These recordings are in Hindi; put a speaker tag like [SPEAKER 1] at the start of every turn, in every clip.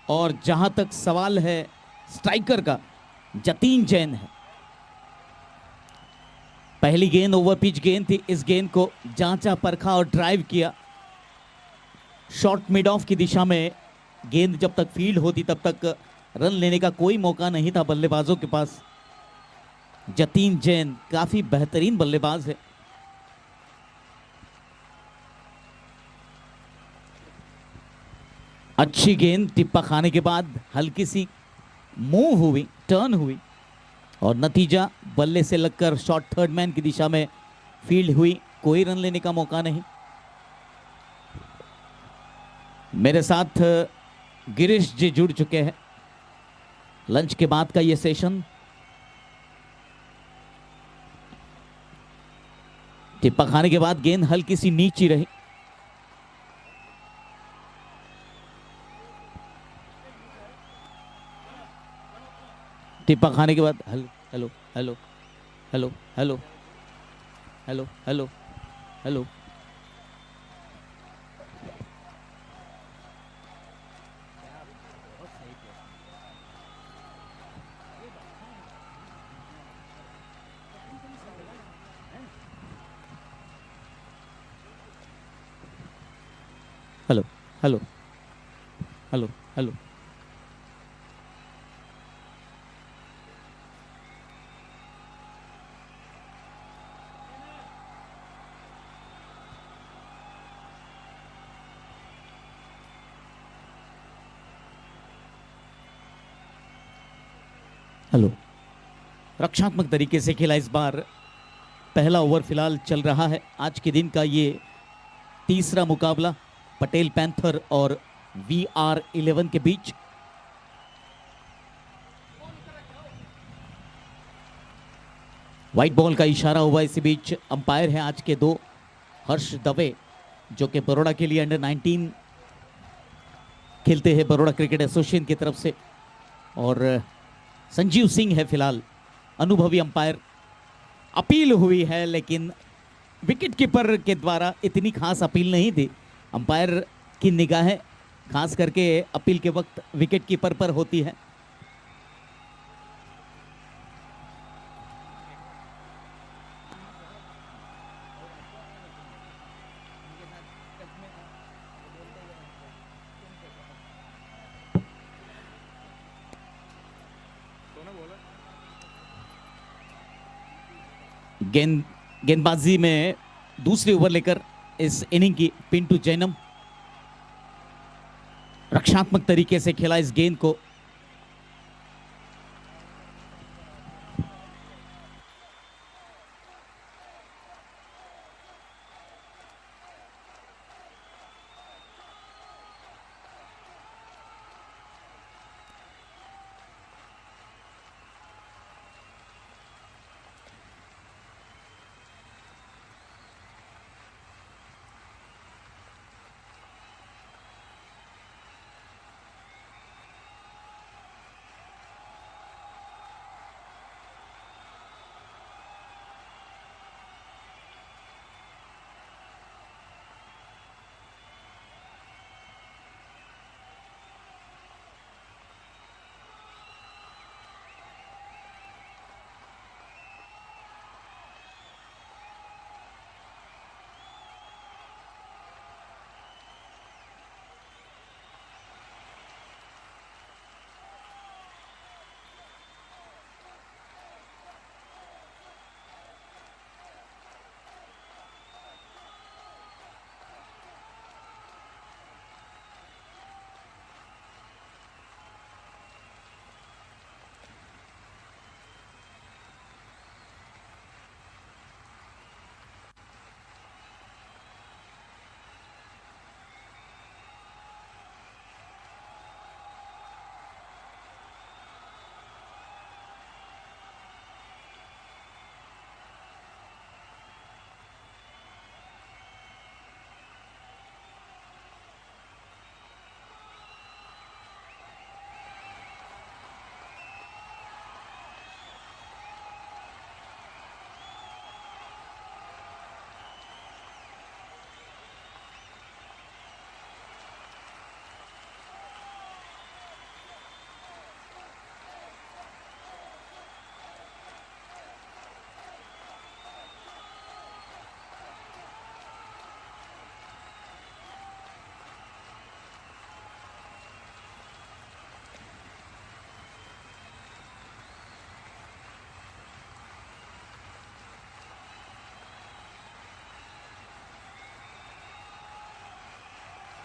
[SPEAKER 1] और जहां तक सवाल है स्ट्राइकर का, जतीन जैन है। पहली गेंद ओवर पिच गेंद थी, इस गेंद को जांचा परखा और ड्राइव किया। शॉर्ट मिड ऑफ की दिशा में गेंद जब तक फील्ड होती तब तक रन लेने का कोई मौका नहीं था बल्लेबाजों के पास। जतीन जैन काफी बेहतरीन बल्लेबाज है। अच्छी गेंद टिप्पा खाने के बाद हल्की सी मूव हुई, टर्न हुई और नतीजा बल्ले से लगकर शॉर्ट थर्ड मैन की दिशा में फील्ड हुई। कोई रन लेने का मौका नहीं। मेरे साथ गिरीश जी जुड़ चुके हैं। लंच के बाद का ये सेशन। टिप्पा खाने के बाद गेंद हल्की सी नीची रही। टिप्पा खाने के बाद hello hello hello hello hello hello hello hello hello hello hello hello hello. रक्षात्मक तरीके से खेला इस बार। पहला ओवर फिलहाल चल रहा है। आज के दिन का ये तीसरा मुकाबला पटेल पैंथर और VR11 के बीच। व्हाइट बॉल का इशारा हुआ। इसी बीच अंपायर हैं आज के दो, हर्ष दवे जो कि बड़ौदा के लिए अंडर 19 खेलते हैं बड़ौदा क्रिकेट एसोसिएशन की तरफ से, और संजीव सिंह है फिलहाल अनुभवी अंपायर। अपील हुई है लेकिन विकेट कीपर के द्वारा इतनी खास अपील नहीं थी। अंपायर की निगाहें खास करके अपील के वक्त विकेट कीपर पर होती है। गेंदबाजी में दूसरी ओवर लेकर इस इनिंग की पिंटू जैनम। रक्षात्मक तरीके से खेला इस गेंद को।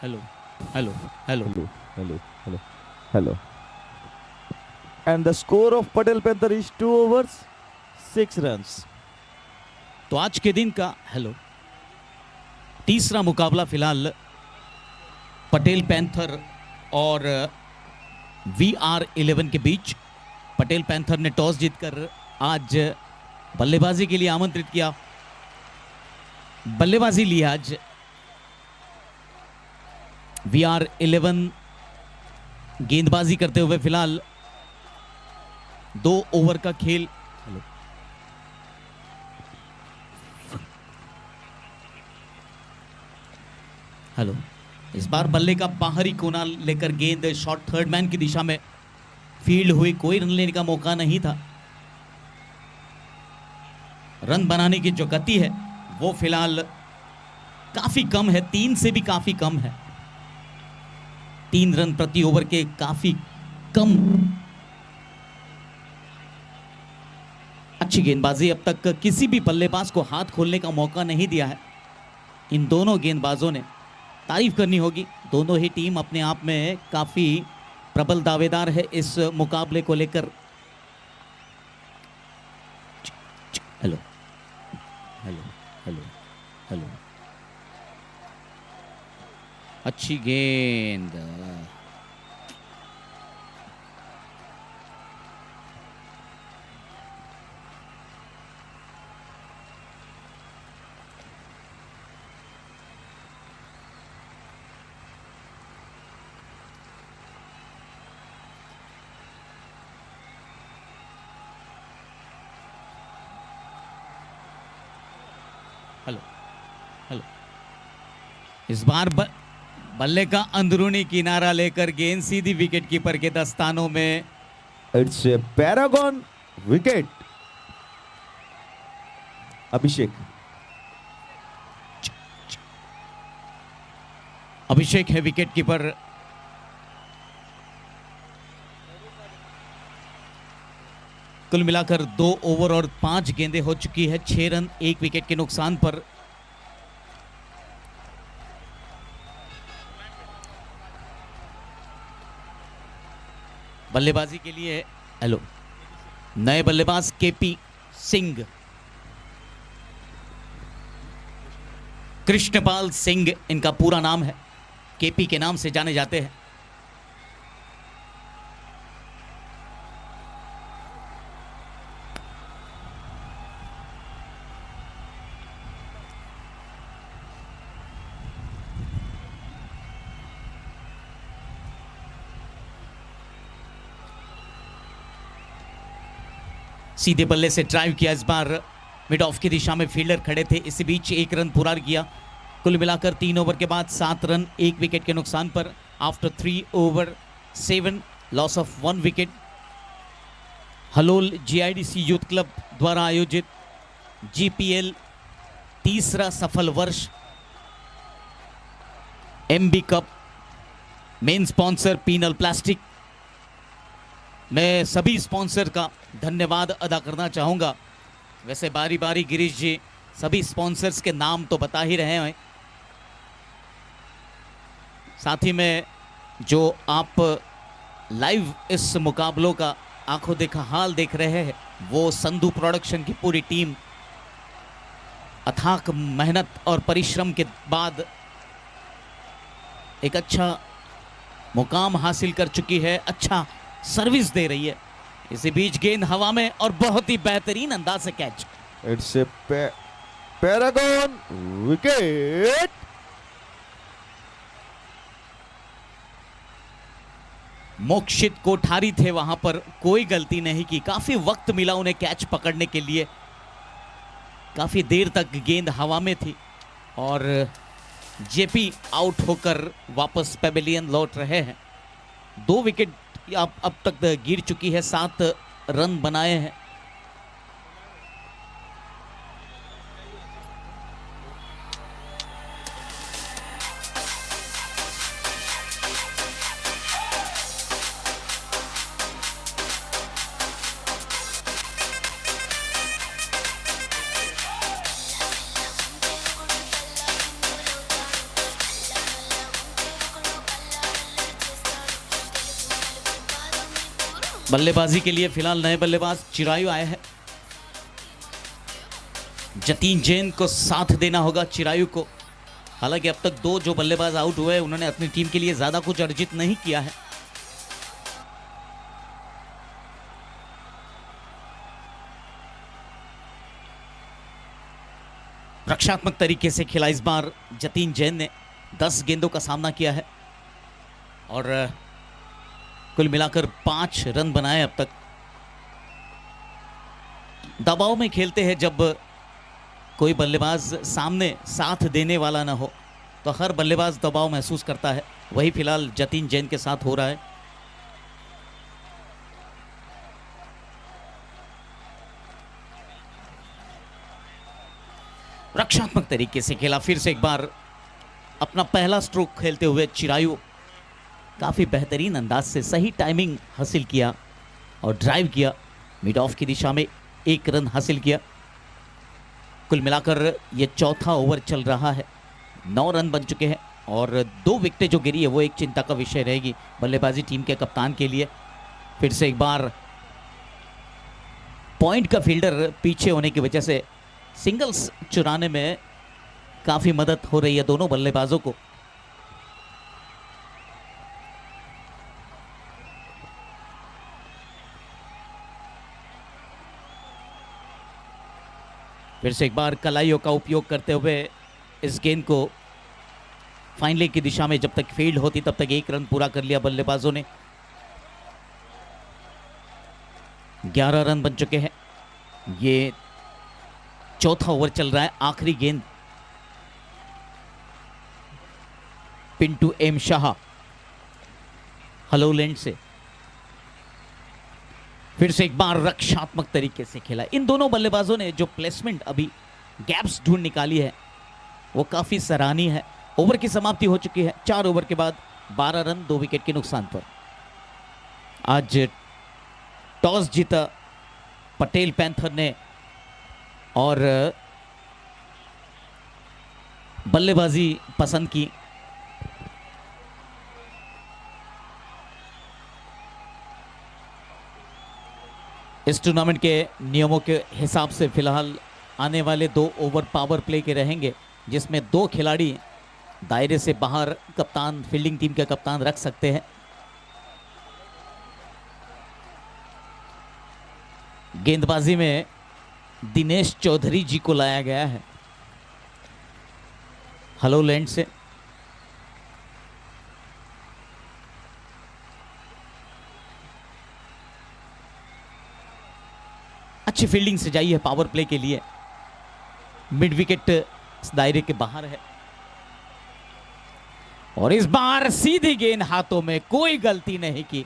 [SPEAKER 1] Hello hello hello
[SPEAKER 2] Hello, hello, hello, hello. And the score of Patel Panther is 2 overs, 6 runs.
[SPEAKER 1] तो आज के दिन का हेलो तीसरा मुकाबला फिलहाल पटेल पैंथर और VR11 के बीच। पटेल पैंथर ने टॉस जीतकर आज बल्लेबाजी के लिए आमंत्रित किया, बल्लेबाजी ली आज। VR11 गेंदबाजी करते हुए फिलहाल 2 ओवर का खेल। हेलो हेलो इस बार बल्ले का बाहरी कोना लेकर गेंद शॉट थर्ड मैन की दिशा में फील्ड हुई, कोई रन लेने का मौका नहीं था। रन बनाने की जो गति है वो फिलहाल काफी कम है, 3 से भी काफी कम है। 3 रन प्रति ओवर के काफी कम। अच्छी गेंदबाजी, अब तक किसी भी बल्लेबाज को हाथ खोलने का मौका नहीं दिया है इन दोनों गेंदबाजों ने। तारीफ करनी होगी, दोनों ही टीम अपने आप में काफी प्रबल दावेदार है इस मुकाबले को लेकर। हेलो हेलो हेलो हेलो अच्छी गेंद। हेलो हेलो इस बार बल्ले का अंदरूनी किनारा लेकर गेंद सीधी विकेट कीपर के दस्तानों में।
[SPEAKER 2] It's a Paragon wicket. अभिषेक.
[SPEAKER 1] अभिषेक है विकेट कीपर। कुल मिलाकर 2 ओवर और 5 गेंदें हो चुकी है, 6 रन 1 विकेट के नुकसान पर। बल्लेबाजी के लिए हेलो नए बल्लेबाज केपी सिंह, कृष्णपाल सिंह इनका पूरा नाम है, केपी के नाम से जाने जाते हैं। सीधे बल्ले से ड्राइव किया, इस बार मिड ऑफ की दिशा में फील्डर खड़े थे, इसी बीच 1 रन पूरा किया। कुल मिलाकर 3 ओवर के बाद 7 रन 1 विकेट के नुकसान पर। After 3 over 7 loss of 1 wicket. Halol GIDC youth club द्वारा आयोजित GPL तीसरा सफल वर्ष। MB cup main sponsor Pinal plastic. मैं सभी स्पॉन्सर का धन्यवाद अदा करना चाहूँगा। वैसे बारी बारी गिरीश जी सभी स्पॉन्सर्स के नाम तो बता ही रहे हैं, साथ ही में जो आप लाइव इस मुकाबलों का आंखों देखा हाल देख रहे हैं वो संधू प्रोडक्शन की पूरी टीम अथाक मेहनत और परिश्रम के बाद एक अच्छा मुकाम हासिल कर चुकी है, अच्छा सर्विस दे रही है। इसी बीच गेंद हवा में और बहुत ही बेहतरीन अंदाज से catch.
[SPEAKER 2] It's a Paragon wicket.
[SPEAKER 1] Mokshit Kothari थे वहां पर, कोई गलती नहीं की, काफी वक्त मिला उन्हें कैच पकड़ने के लिए। काफी देर तक गेंद हवा में थी और जेपी आउट होकर वापस पेविलियन लौट रहे हैं। 2 विकेट अब तक गिर चुकी है, 7 रन बनाए हैं। बल्लेबाजी के लिए फिलहाल नए बल्लेबाज चिरायु आए हैं। जतीन जैन को साथ देना होगा चिरायु को। हालांकि अब तक 2 जो बल्लेबाज आउट हुए उन्होंने अपनी टीम के लिए ज्यादा कुछ अर्जित नहीं किया है। रक्षात्मक तरीके से खेला इस बार जतीन जैन ने 10 गेंदों का सामना किया है और कुल मिलाकर 5 रन बनाए अब तक। दबाव में खेलते हैं जब कोई बल्लेबाज सामने साथ देने वाला ना हो तो हर बल्लेबाज दबाव महसूस करता है। वही फिलहाल जतीन जैन के साथ हो रहा है। रक्षात्मक तरीके से खेला, फिर से एक बार अपना पहला स्ट्रोक खेलते हुए चिरायु काफी बेहतरीन अंदाज से सही टाइमिंग हासिल किया और ड्राइव किया, मिड ऑफ की दिशा में 1 रन हासिल किया। कुल मिलाकर ये चौथा ओवर चल रहा है, 9 रन बन चुके हैं और 2 विकेटें जो गिरी है वो एक चिंता का विषय रहेगी बल्लेबाजी टीम के कप्तान के लिए। फिर से एक बार पॉइंट का फील्डर पीछे होने की वजह से सिंगल्स चुराने में काफी मदद हो रही है दोनों बल्लेबाजों को। फिर से एक बार कलाइयों का उपयोग करते हुए इस गेंद को फाइन लेग की दिशा में जब तक फील्ड होती तब तक 1 रन पूरा कर लिया बल्लेबाजों ने। 11 रन बन चुके हैं। ये चौथा ओवर चल रहा है, आखिरी गेंद पिंटू एम शाह हलोलैंड से। फिर से एक बार रक्षात्मक तरीके से खेला। इन दोनों बल्लेबाजों ने जो प्लेसमेंट अभी गैप्स ढूंढ निकाली है वो काफी सराहनीय है। ओवर की समाप्ति हो चुकी है, 4 ओवर के बाद 12 रन 2 विकेट के नुकसान पर। आज टॉस जीता पटेल पैंथर ने और बल्लेबाजी पसंद की। इस टूर्नामेंट के नियमों के हिसाब से फिलहाल आने वाले 2 ओवर पावर प्ले के रहेंगे, जिसमें 2 खिलाड़ी दायरे से बाहर कप्तान फील्डिंग टीम के कप्तान रख सकते हैं। गेंदबाजी में दिनेश चौधरी जी को लाया गया है हलोलैंड से। अच्छी फील्डिंग से जाई है पावर प्ले के लिए। मिड विकेट दायरे के बाहर है और इस बार सीधी गेंद हाथों में, कोई गलती नहीं की।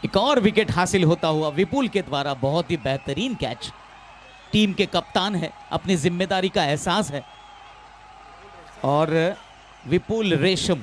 [SPEAKER 1] एक और विकेट हासिल होता हुआ विपुल के द्वारा। बहुत ही बेहतरीन कैच। टीम के कप्तान है, अपनी जिम्मेदारी का एहसास है और विपुल रेशम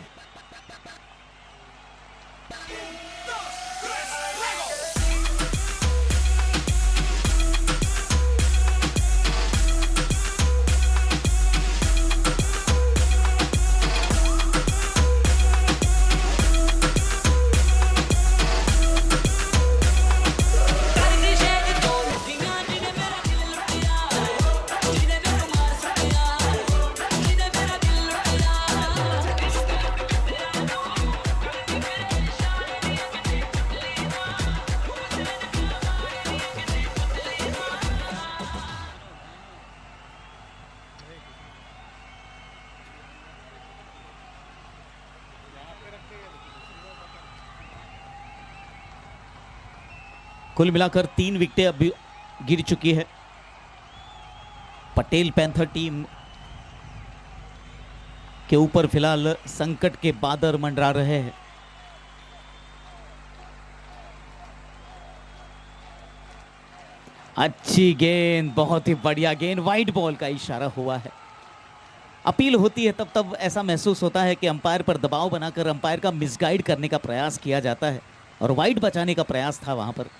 [SPEAKER 1] कुल मिलाकर 3 विकेटें अभी गिर चुकी है। पटेल पैंथर टीम के ऊपर फिलहाल संकट के बादल मंडरा रहे हैं। अच्छी गेंद, बहुत ही बढ़िया गेंद, वाइड बॉल का इशारा हुआ है। अपील होती है तब ऐसा महसूस होता है कि अंपायर पर दबाव बनाकर अंपायर का मिसगाइड करने का प्रयास किया जाता है और वाइड बचाने का प्रयास था वहां पर।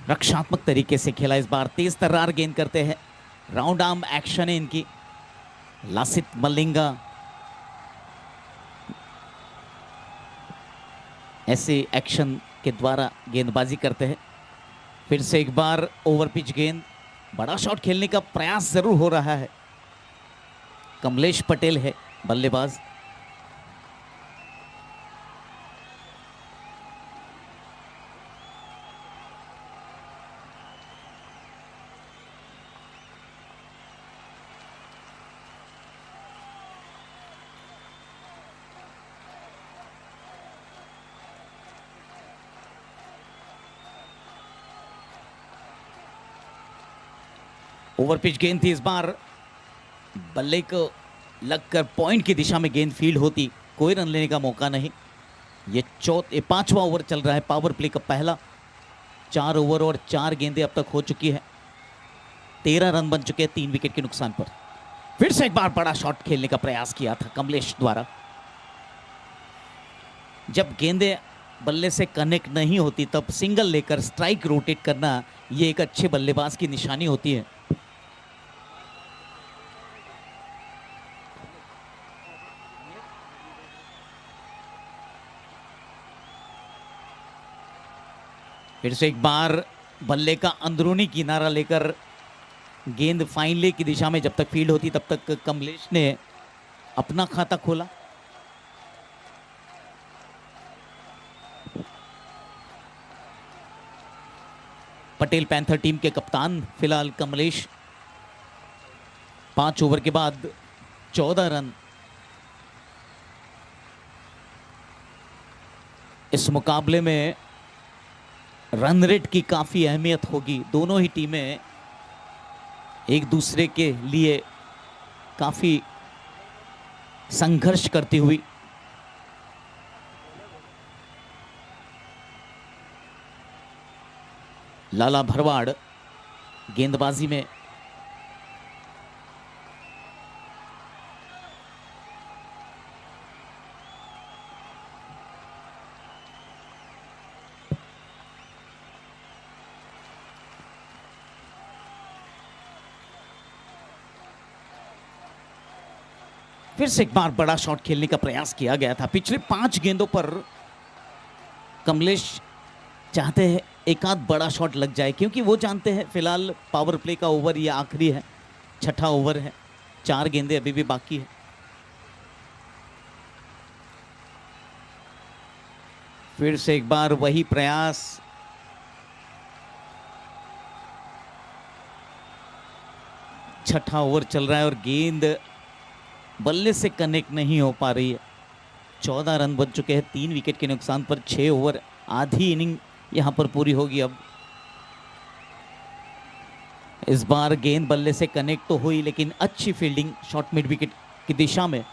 [SPEAKER 1] रक्षात्मक तरीके से खेला इस बार, तेज तर्रार गेंद करते हैं, राउंड आर्म एक्शन है इनकी। लासित मलिंगा ऐसे एक्शन के द्वारा गेंदबाजी करते हैं। फिर से एक बार ओवर पिच गेंद, बड़ा शॉट खेलने का प्रयास जरूर हो रहा है। कमलेश पटेल है बल्लेबाज। ओवर पिच गेंद थी इस बार, बल्ले को लगकर पॉइंट की दिशा में गेंद फील्ड होती, कोई रन लेने का मौका नहीं। ये पांचवा ओवर चल रहा है पावर प्ले का पहला। 4 ओवर और 4 गेंदें अब तक हो चुकी है। 13 रन बन चुके हैं 3 विकेट के नुकसान पर। फिर से एक बार बड़ा शॉट खेलने का प्रयास किया था कमलेश द्वारा। जब गेंदें बल्ले से कनेक्ट नहीं होती तब सिंगल लेकर स्ट्राइक रोटेट करना ये एक अच्छे बल्लेबाज की निशानी होती है। फिर से एक बार बल्ले का अंदरूनी किनारा लेकर गेंद फाइन लेग की दिशा में जब तक फील्ड होती तब तक कमलेश ने अपना खाता खोला। पटेल पैंथर टीम के कप्तान फिलहाल कमलेश। 5 ओवर के बाद 14 रन। इस मुकाबले में रन रेट की काफी अहमियत होगी। दोनों ही टीमें एक दूसरे के लिए काफी संघर्ष करती हुई। लाला भरवाड़ गेंदबाजी में फिर से एक बार बड़ा शॉट खेलने का प्रयास किया गया था। पिछले 5 गेंदों पर कमलेश चाहते हैं एक आध बड़ा शॉट लग जाए, क्योंकि वो जानते हैं फिलहाल पावर प्ले का ओवर ये आखिरी है, 6ठा ओवर है, 4 गेंदें अभी भी बाकी है। फिर से एक बार वही प्रयास। छठा ओवर चल रहा है और गेंद बल्ले से कनेक्ट नहीं हो पा रही है। 14 रन बन चुके हैं 3 विकेट के नुकसान पर। 6 ओवर, आधी इनिंग यहां पर पूरी होगी। अब इस बार गेंद बल्ले से कनेक्ट तो हुई, लेकिन अच्छी फील्डिंग शॉर्ट मिड विकेट की दिशा में।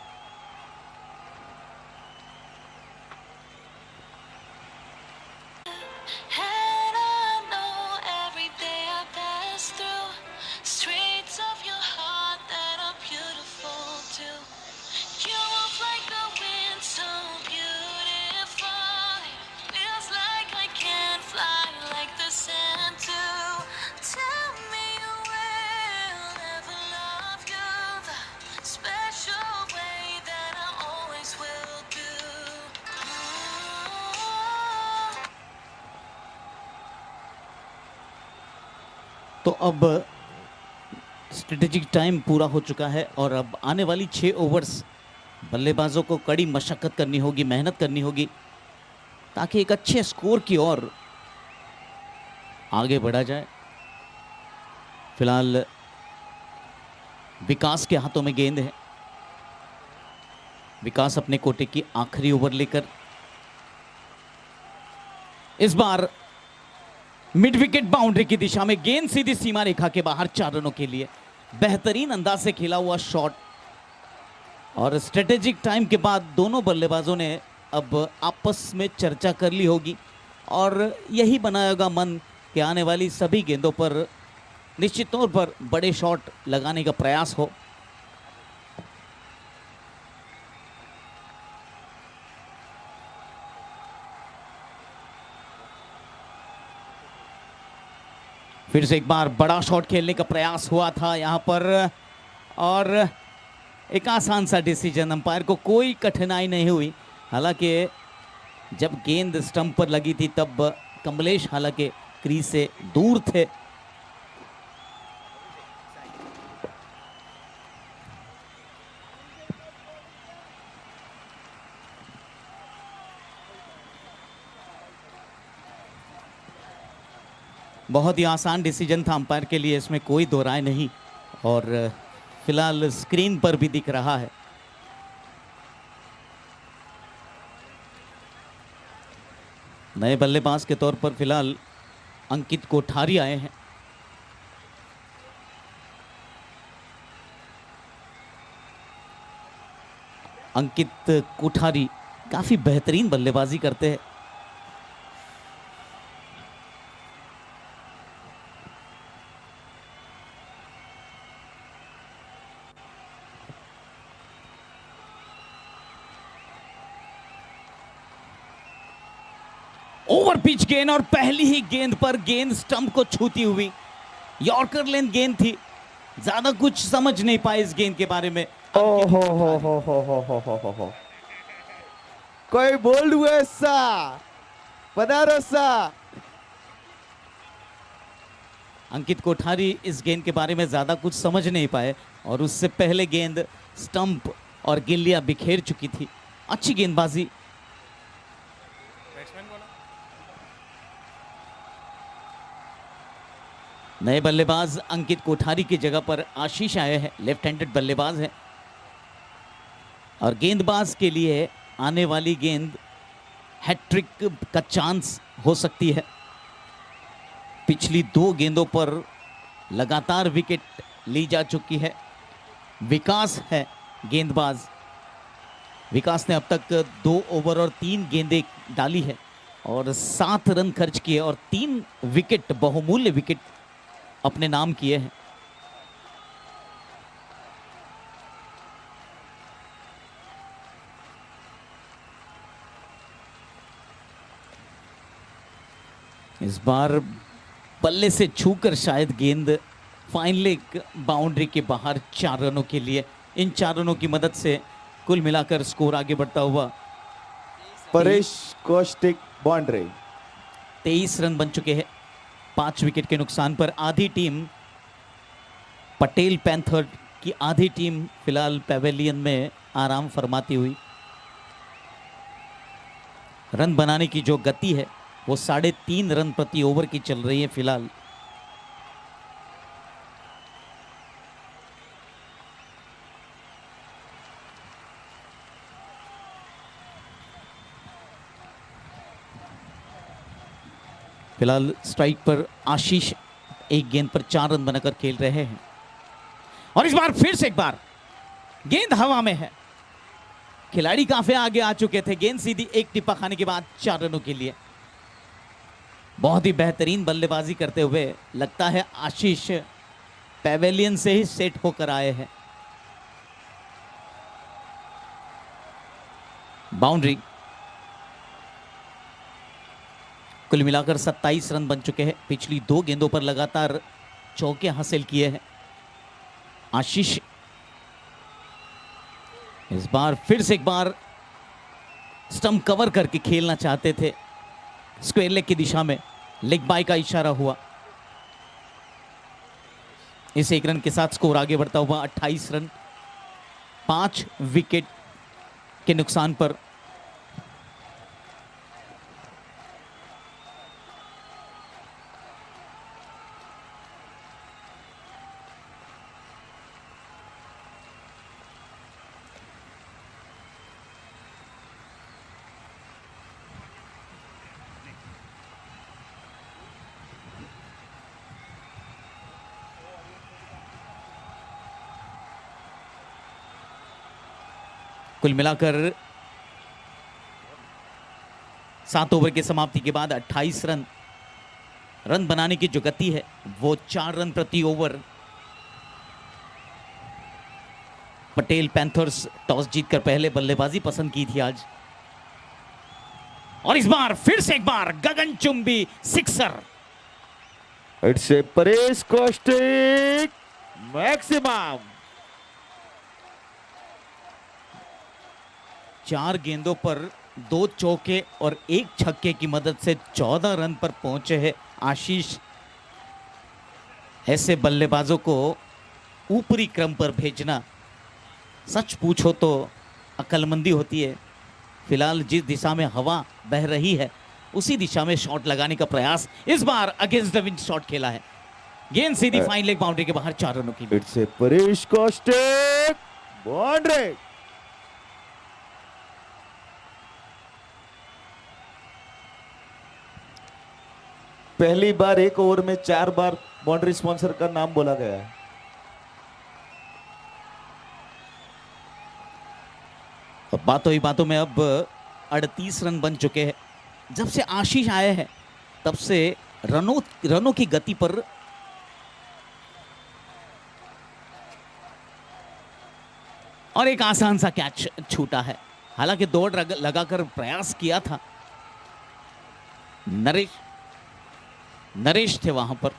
[SPEAKER 1] तो अब स्ट्रेटेजिक टाइम पूरा हो चुका है और अब आने वाली 6 ओवर्स बल्लेबाजों को कड़ी मशक्कत करनी होगी, मेहनत करनी होगी, ताकि एक अच्छे स्कोर की ओर आगे बढ़ा जाए। फिलहाल विकास के हाथों में गेंद है। विकास अपने कोटे की आखिरी ओवर लेकर इस बार मिड विकेट बाउंड्री की दिशा में गेंद सीधी सीमा रेखा के बाहर 4 रनों के लिए। बेहतरीन अंदाज से खेला हुआ शॉट। और स्ट्रेटेजिक टाइम के बाद दोनों बल्लेबाजों ने अब आपस में चर्चा कर ली होगी और यही बनाया होगा मन कि आने वाली सभी गेंदों पर निश्चित तौर पर बड़े शॉट लगाने का प्रयास हो। फिर से एक बार बड़ा शॉट खेलने का प्रयास हुआ था यहां पर और एक आसान सा डिसीजन, अंपायर को कोई कठिनाई नहीं हुई। हालांकि जब गेंद स्टंप पर लगी थी तब कमलेश हालांकि क्रीज से दूर थे। बहुत ही आसान डिसीजन था अंपायर के लिए, इसमें कोई दो राय नहीं। और फिलहाल स्क्रीन पर भी दिख रहा है। नए बल्लेबाज के तौर पर फिलहाल अंकित कोठारी आए हैं। अंकित कोठारी काफी बेहतरीन बल्लेबाजी करते हैं। ओवर पिच गेंद और पहली ही गेंद पर गेंद स्टंप को छूती हुई। यॉर्कर लेंथ गेंद थी, ज्यादा कुछ समझ नहीं पाए इस गेंद के बारे में।
[SPEAKER 2] हो कोई बोल्ड हुआ ऐसा बनारसा।
[SPEAKER 1] अंकित कोठारी इस गेंद के बारे में ज्यादा कुछ समझ नहीं पाए और उससे पहले गेंद स्टंप और गिल्लियां बिखेर चुकी थी। अच्छी गेंदबाजी। नए बल्लेबाज अंकित कोठारी की जगह पर आशीष आए हैं, लेफ्ट हैंडेड बल्लेबाज हैं। और गेंदबाज के लिए आने वाली गेंद हैट्रिक का चांस हो सकती है। पिछली 2 गेंदों पर लगातार विकेट ली जा चुकी है। विकास है गेंदबाज। विकास ने अब तक 2 ओवर और 3 गेंदें डाली है और 7 रन खर्च किए और 3 विकेट, बहुमूल्य विकेट अपने नाम किए हैं। इस बार बल्ले से छूकर शायद गेंद फाइन लेग बाउंड्री के बाहर 4 रनों के लिए। इन 4 रनों की मदद से कुल मिलाकर स्कोर आगे बढ़ता हुआ
[SPEAKER 2] परेश कौशिक बाउंड्री
[SPEAKER 1] 23 रन बन चुके हैं 5 विकेट के नुकसान पर। आधी टीम पटेल पैंथर की आधी टीम फिलहाल पैवेलियन में आराम फरमाती हुई। रन बनाने की जो गति है वो 3.5 रन प्रति ओवर की चल रही है फिलहाल। फिलहाल स्ट्राइक पर आशीष एक गेंद पर 4 रन बनाकर खेल रहे हैं। और इस बार फिर से एक बार गेंद हवा में है। खिलाड़ी काफी आगे आ चुके थे। गेंद सीधी एक टिप्पा खाने के बाद 4 रनों के लिए। बहुत ही बेहतरीन बल्लेबाजी करते हुए लगता है आशीष पैवेलियन से ही सेट होकर आए हैं। बाउंड्री। कुल मिलाकर 27 रन बन चुके हैं। पिछली 2 गेंदों पर लगातार चौके हासिल किए हैं आशीष। इस बार फिर से एक बार स्टंप कवर करके खेलना चाहते थे। स्क्वायर लेग की दिशा में लेग बाय का इशारा हुआ। इस 1 रन के साथ स्कोर आगे बढ़ता हुआ 28 रन 5 विकेट के नुकसान पर। कुल मिलाकर 7 ओवर की समाप्ति के बाद 28 रन बनाने की जो गति है वो 4 रन प्रति ओवर। पटेल पैंथर्स टॉस जीतकर पहले बल्लेबाजी पसंद की थी आज। और इस बार फिर से एक बार गगनचुंबी sixer.
[SPEAKER 2] It's a Paresh Kaushik maximum.
[SPEAKER 1] 4 गेंदों पर 2 चौके और 1 छक्के की मदद से 14 रन पर पहुंचे हैं आशीष। ऐसे बल्लेबाजों को ऊपरी क्रम पर भेजना सच पूछो तो अक्लमंदी होती है। फिलहाल जिस दिशा में हवा बह रही है उसी दिशा में शॉट लगाने का प्रयास इस बार अगेंस्ट द विंड शॉट खेला है। गेंद सीधी फाइन लेग बाउंड्री के बाहर 4 रनों की।
[SPEAKER 2] It's a Paresh Kaushik boundary. पहली बार एक ओवर में 4 बार बाउंड्री स्पॉन्सर का नाम बोला गया है।
[SPEAKER 1] अब बातों ही बातों में अब 38 रन बन चुके हैं। जब से आशीष आए हैं तब से रनों की गति पर और एक आसान सा कैच छूटा है। हालांकि दौड़ लगाकर प्रयास किया था। नरेश थे वहां पर।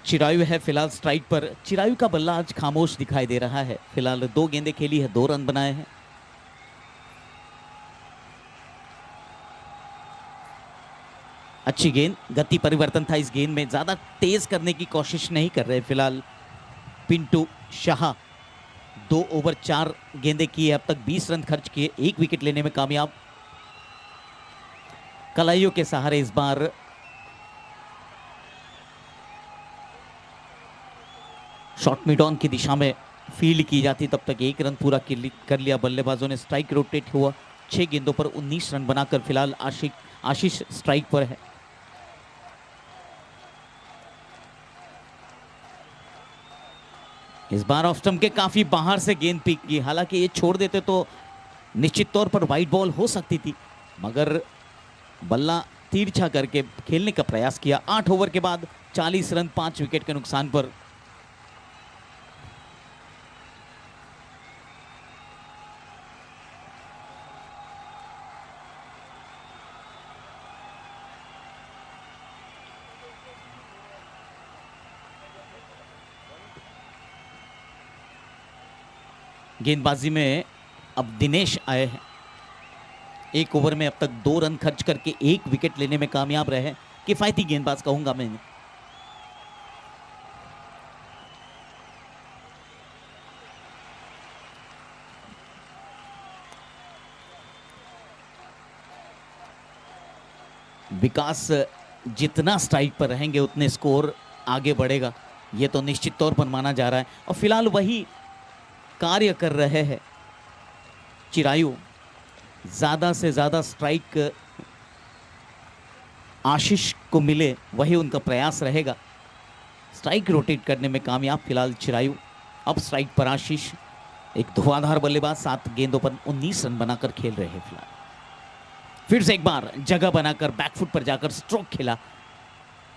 [SPEAKER 1] चिरायु है फिलहाल स्ट्राइक पर। चिरायु का बल्ला आज खामोश दिखाई दे रहा है। फिलहाल 2 गेंदें खेली है, 2 रन बनाए हैं। अच्छी गेंद, गति परिवर्तन था इस गेंद में। ज्यादा तेज करने की कोशिश नहीं कर रहे फिलहाल पिंटू शाह। 2 ओवर 4 गेंदें की है अब तक, 20 रन खर्च किए, 1 विकेट लेने में कामयाब। कलाइयों के सहारे इस बार शॉट मिड ऑन की दिशा में फील्ड की जाती, तब तक 1 रन पूरा कर लिया बल्लेबाजों ने। स्ट्राइक रोटेट हुआ, 6 गेंदों पर 19 रन बनाकर फिलहाल आशीष स्ट्राइक पर है। इस बार ऑफ स्टंप के काफी बाहर से गेंद पिक की। हालांकि ये छोड़ देते तो निश्चित तौर पर वाइड बॉल हो सकती थी, मगर बल्ला तिरछा करके खेलने का प्रयास किया। 8 ओवर के बाद 40 रन 5 विकेट के नुकसान पर। गेंदबाजी में अब दिनेश आए हैं। 1 ओवर में अब तक 2 रन खर्च करके 1 विकेट लेने में कामयाब रहे। किफायती गेंदबाज कहूंगा मैं। विकास जितना स्ट्राइक पर रहेंगे उतने स्कोर आगे बढ़ेगा, ये तो निश्चित तौर पर माना जा रहा है। और फिलहाल वही कार्य कर रहे हैं चिरायु। ज्यादा से ज्यादा स्ट्राइक आशीष को मिले वही उनका प्रयास रहेगा। स्ट्राइक रोटेट करने में कामयाब फिलहाल चिरायु। अब स्ट्राइक पर आशीष, एक धुआंधार बल्लेबाज, 7 गेंदों पर 19 रन बनाकर खेल रहे हैं फिलहाल। फिर से एक बार जगह बनाकर बैकफुट पर जाकर स्ट्रोक खेला।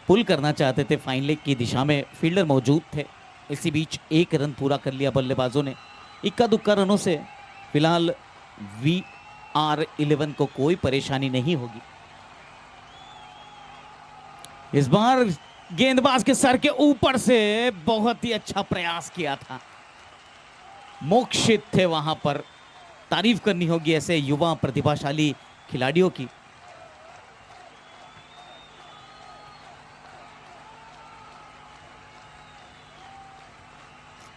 [SPEAKER 1] पुल करना चाहते थे, फाइन लेग की दिशा में फील्डर मौजूद थे। इसी बीच 1 रन पूरा कर लिया बल्लेबाजों ने। इक्का दुक्का रनों से फिलहाल VR11 को कोई परेशानी नहीं होगी। इस बार गेंदबाज के सर के ऊपर से बहुत ही अच्छा प्रयास किया था। मोक्षित थे वहां पर। तारीफ करनी होगी ऐसे युवा प्रतिभाशाली खिलाड़ियों की।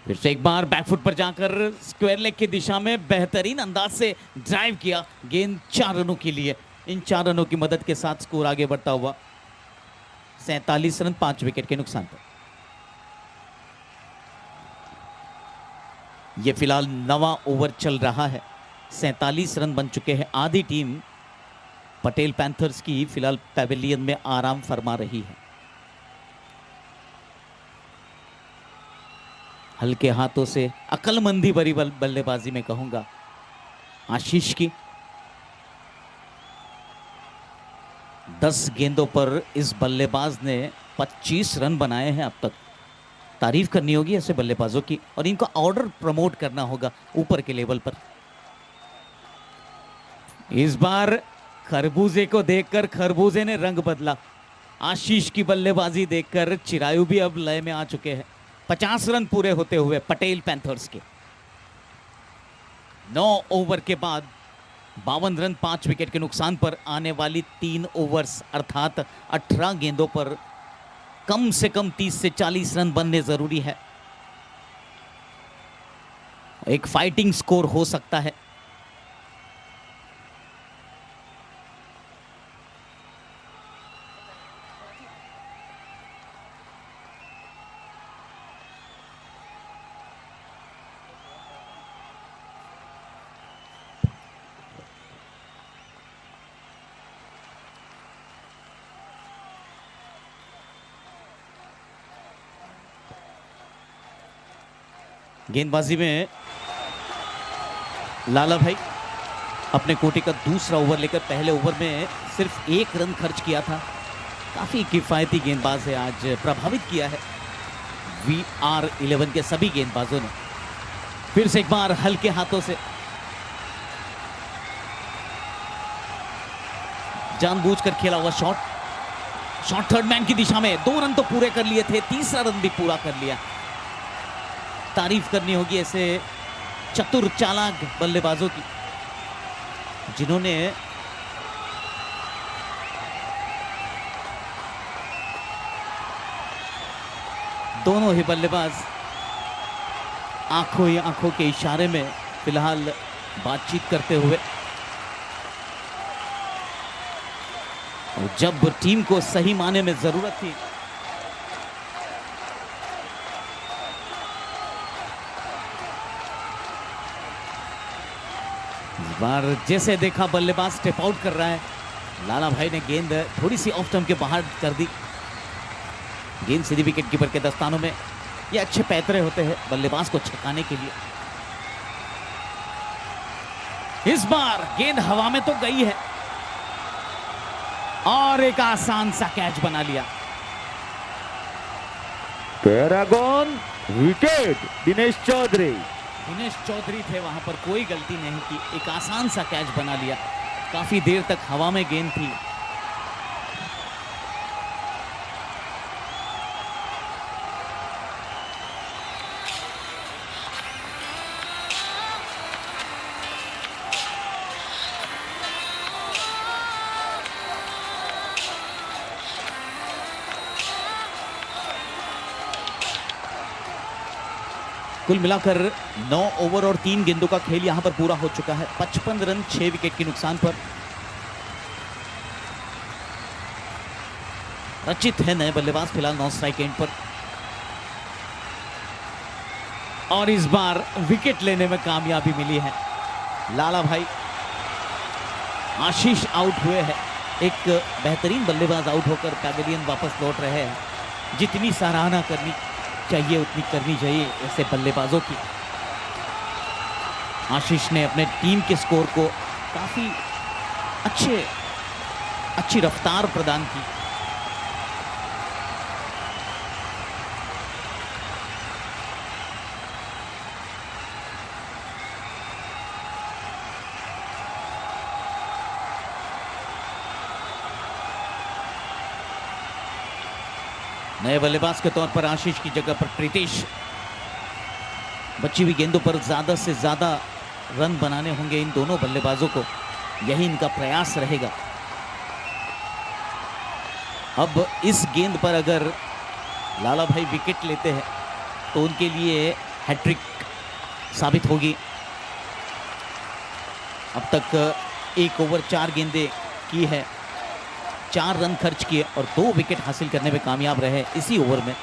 [SPEAKER 1] फिर से एक बार बैकफुट पर जाकर स्क्वायर लेग की दिशा में बेहतरीन अंदाज से ड्राइव किया। गेंद 4 रनों के लिए। इन 4 रनों की मदद के साथ स्कोर आगे बढ़ता हुआ 47 रन 5 विकेट के नुकसान पर। यह फिलहाल 9वां ओवर चल रहा है। 47 रन बन चुके हैं। आधी टीम पटेल पैंथर्स की फिलहाल पैवेलियन में आराम फरमा रही है। हल्के हाथों से अक्लमंदी भरी बल्लेबाजी में कहूंगा आशीष की। 10 गेंदों पर इस बल्लेबाज ने 25 रन बनाए हैं अब तक। तारीफ करनी होगी ऐसे बल्लेबाजों की और इनका ऑर्डर प्रमोट करना होगा ऊपर के लेवल पर। इस बार खरबूजे को देखकर खरबूजे ने रंग बदला। आशीष की बल्लेबाजी देखकर चिरायु भी अब लय में आ चुके हैं। 50 रन पूरे होते हुए पटेल पैंथर्स के। 9 ओवर के बाद 52 रन 5 विकेट के नुकसान पर आने वाली 3 ओवर्स अर्थात 18 गेंदों पर कम से कम 30 से 40 रन बनने जरूरी है। एक फाइटिंग स्कोर हो सकता है। गेंदबाजी में लाला भाई अपने कोटे का दूसरा ओवर लेकर पहले ओवर में सिर्फ 1 रन खर्च किया था। काफी किफायती गेंदबाज है, आज प्रभावित किया है VR11 के सभी गेंदबाजों ने। फिर से एक बार हल्के हाथों से जानबूझकर खेला हुआ शॉट थर्ड मैन की दिशा में। 2 रन तो पूरे कर लिए थे, तीसरा रन भी पूरा कर लिया। तारीफ करनी होगी ऐसे चतुर चालाक बल्लेबाजों की जिन्होंने दोनों ही बल्लेबाज आंखों ही आंखों के इशारे में फिलहाल बातचीत करते हुए, और जब टीम को सही माने में जरूरत थी इस बार जैसे देखा बल्लेबाज स्टेप आउट कर रहा है, लाला भाई ने गेंद थोड़ी सी ऑफ स्टंप के बाहर कर दी। गेंद सीधी विकेट कीपर के दस्तानों में। ये अच्छे पैतरे होते हैं बल्लेबाज को छकाने के लिए। इस बार गेंद हवा में तो गई है और एक आसान सा कैच बना लिया।
[SPEAKER 2] पैरागॉन विकेट दिनेश चौधरी।
[SPEAKER 1] दिनेश चौधरी थे वहां पर, कोई गलती नहीं की, एक आसान सा कैच बना लिया। काफी देर तक हवा में गेंद थी। कुल मिलाकर 9 ओवर और 3 गेंदों का खेल यहां पर पूरा हो चुका है। 55 रन 6 विकेट के नुकसान पर। रचित है नए बल्लेबाज फिलहाल 9 स्ट्राइक एंड पर, और इस बार विकेट लेने में कामयाबी मिली है। लाला भाई आशीष आउट हुए हैं। एक बेहतरीन बल्लेबाज आउट होकर पैवेलियन वापस लौट रहे हैं। जितनी सराहना करनी चाहिए उतनी करनी चाहिए ऐसे बल्लेबाजों की। आशीष ने अपने टीम के स्कोर को काफी अच्छी रफ्तार प्रदान की। नए बल्लेबाज के तौर पर आशीष की जगह पर प्रीतेश। बची हुई गेंदों पर ज्यादा से ज्यादा रन बनाने होंगे इन दोनों बल्लेबाजों को, यही इनका प्रयास रहेगा। अब इस गेंद पर अगर लाला भाई विकेट लेते हैं तो उनके लिए हैट्रिक साबित होगी। अब तक 1 ओवर 4 गेंदें की है, 4 रन खर्च किए और 2 विकेट हासिल करने में कामयाब रहे इसी ओवर में।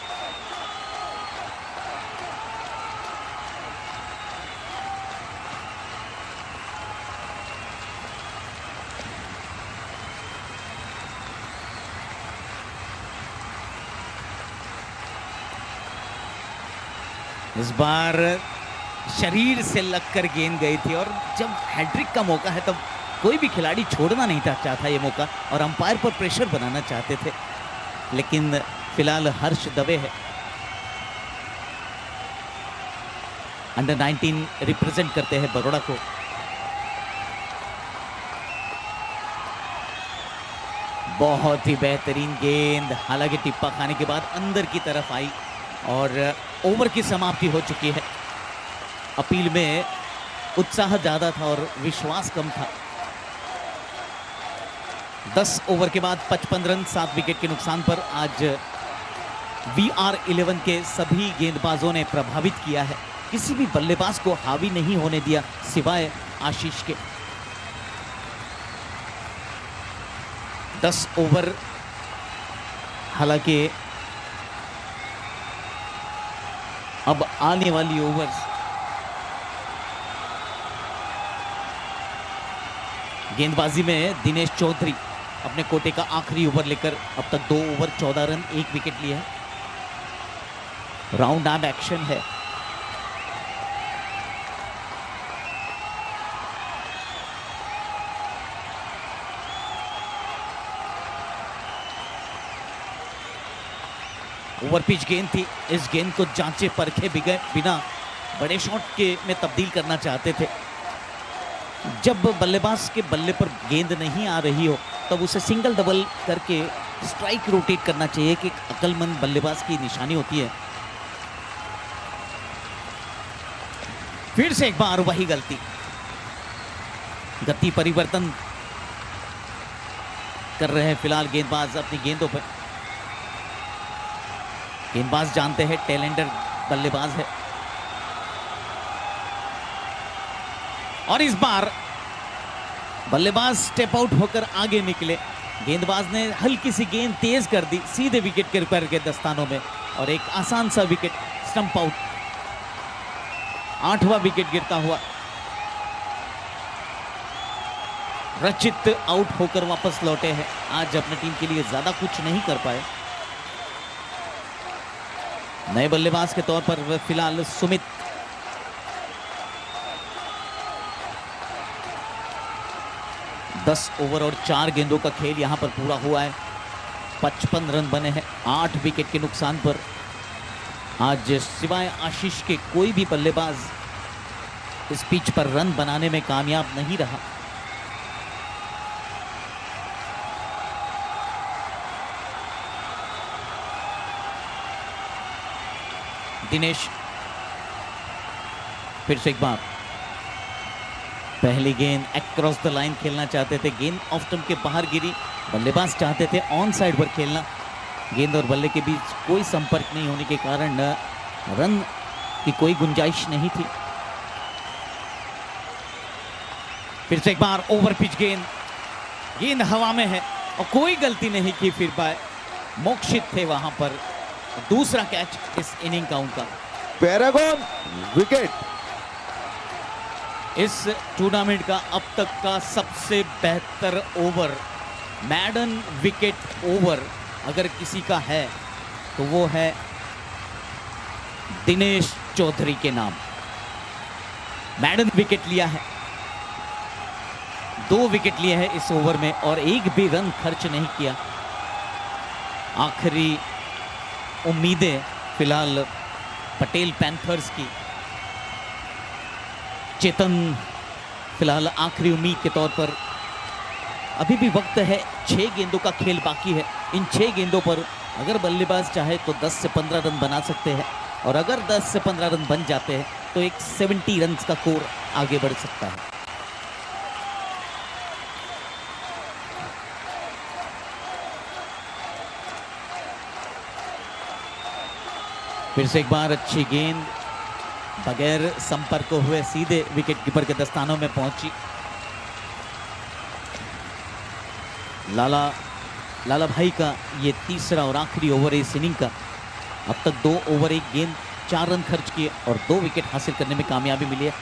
[SPEAKER 1] इस बार शरीर से लगकर गेंद गई थी, और जब हैट्रिक का मौका है तब कोई भी खिलाड़ी छोड़ना नहीं चाहता ये मौका, और अंपायर पर प्रेशर बनाना चाहते थे। लेकिन फिलहाल हर्ष दवे है, अंडर 19 रिप्रेजेंट करते हैं बड़ौदा को। बहुत ही बेहतरीन गेंद, हालांकि टिप्पा खाने के बाद अंदर की तरफ आई और ओवर की समाप्ति हो चुकी है। अपील में उत्साह ज्यादा था और विश्वास कम था। 10 ओवर के बाद 55 रन 7 विकेट के नुकसान पर आज VR11 के सभी गेंदबाजों ने प्रभावित किया है। किसी भी बल्लेबाज को हावी नहीं होने दिया सिवाय आशीष के। 10 ओवर हालांकि अब आने वाली ओवर्स गेंदबाजी में दिनेश चौधरी अपने कोटे का आखिरी ओवर लेकर अब तक 2 ओवर 14 रन 1 विकेट लिए हैं। राउंड आर्म एक्शन है। ओवर पिच गेंद थी। इस गेंद को जांचे परखे बिना बड़े शॉट के में तब्दील करना चाहते थे। जब बल्लेबाज के बल्ले पर गेंद नहीं आ रही हो तब उसे सिंगल डबल करके स्ट्राइक रोटेट करना चाहिए कि एक अक्लमंद बल्लेबाज की निशानी होती है। फिर से एक बार वही गलती। गति परिवर्तन कर रहे हैं फिलहाल गेंदबाज अपनी गेंदों पर। गेंदबाज जानते हैं टैलेंटेड बल्लेबाज है और इस बार बल्लेबाज स्टेप आउट होकर आगे निकले। गेंदबाज ने हल्की सी गेंद तेज कर दी सीधे विकेट के ऊपर के दस्तानों में और एक आसान सा विकेट स्टंप आउट। 8वां विकेट गिरता हुआ। रचित आउट होकर वापस लौटे हैं। आज अपनी टीम के लिए ज्यादा कुछ नहीं कर पाए। नए बल्लेबाज के तौर पर फिलहाल सुमित। दस ओवर और 4 गेंदों का खेल यहां पर पूरा हुआ है। 55 रन बने हैं 8 विकेट के नुकसान पर। आज सिवाय आशीष के कोई भी बल्लेबाज इस पिच पर रन बनाने में कामयाब नहीं रहा। दिनेश फिर से एक बार पहली गेंद अक्रॉस द लाइन खेलना चाहते थे। गेंद ऑफ स्टंप के बाहर गिरी। बल्लेबाज चाहते थे ऑन साइड पर खेलना। गेंद और बल्ले के बीच कोई संपर्क नहीं होने के कारण रन की कोई गुंजाइश नहीं थी। फिर से एक बार ओवर पिच गेंद। गेंद हवा में है और कोई गलती नहीं की फिर पाए। मोक्षित थे वहां पर। दूसरा कैच इस इनिंग का उनका।
[SPEAKER 2] Paragon wicket.
[SPEAKER 1] इस टूर्नामेंट का अब तक का सबसे बेहतर ओवर, मैडन विकेट ओवर अगर किसी का है तो वो है दिनेश चौधरी के नाम। मैडन विकेट लिया है। 2 विकेट लिए हैं इस ओवर में और एक भी रन खर्च नहीं किया। आखिरी उम्मीदें फिलहाल पटेल पैंथर्स की। चेतन फिलहाल आखिरी उम्मीद के तौर पर। अभी भी वक्त है। 6 गेंदों का खेल बाकी है। इन 6 गेंदों पर अगर बल्लेबाज चाहे तो 10 से 15 रन बना सकते हैं और अगर 10 से 15 रन बन जाते हैं तो एक 70 रन का स्कोर आगे बढ़ सकता है। फिर से एक बार अच्छी गेंद बगैर संपर्क हुए सीधे विकेट कीपर के दस्तानों में पहुंची। लाला भाई का ये तीसरा और आखिरी ओवर है इस इनिंग का। अब तक 2 ओवर 1 गेंद 4 रन खर्च किए और 2 विकेट हासिल करने में कामयाबी मिली है।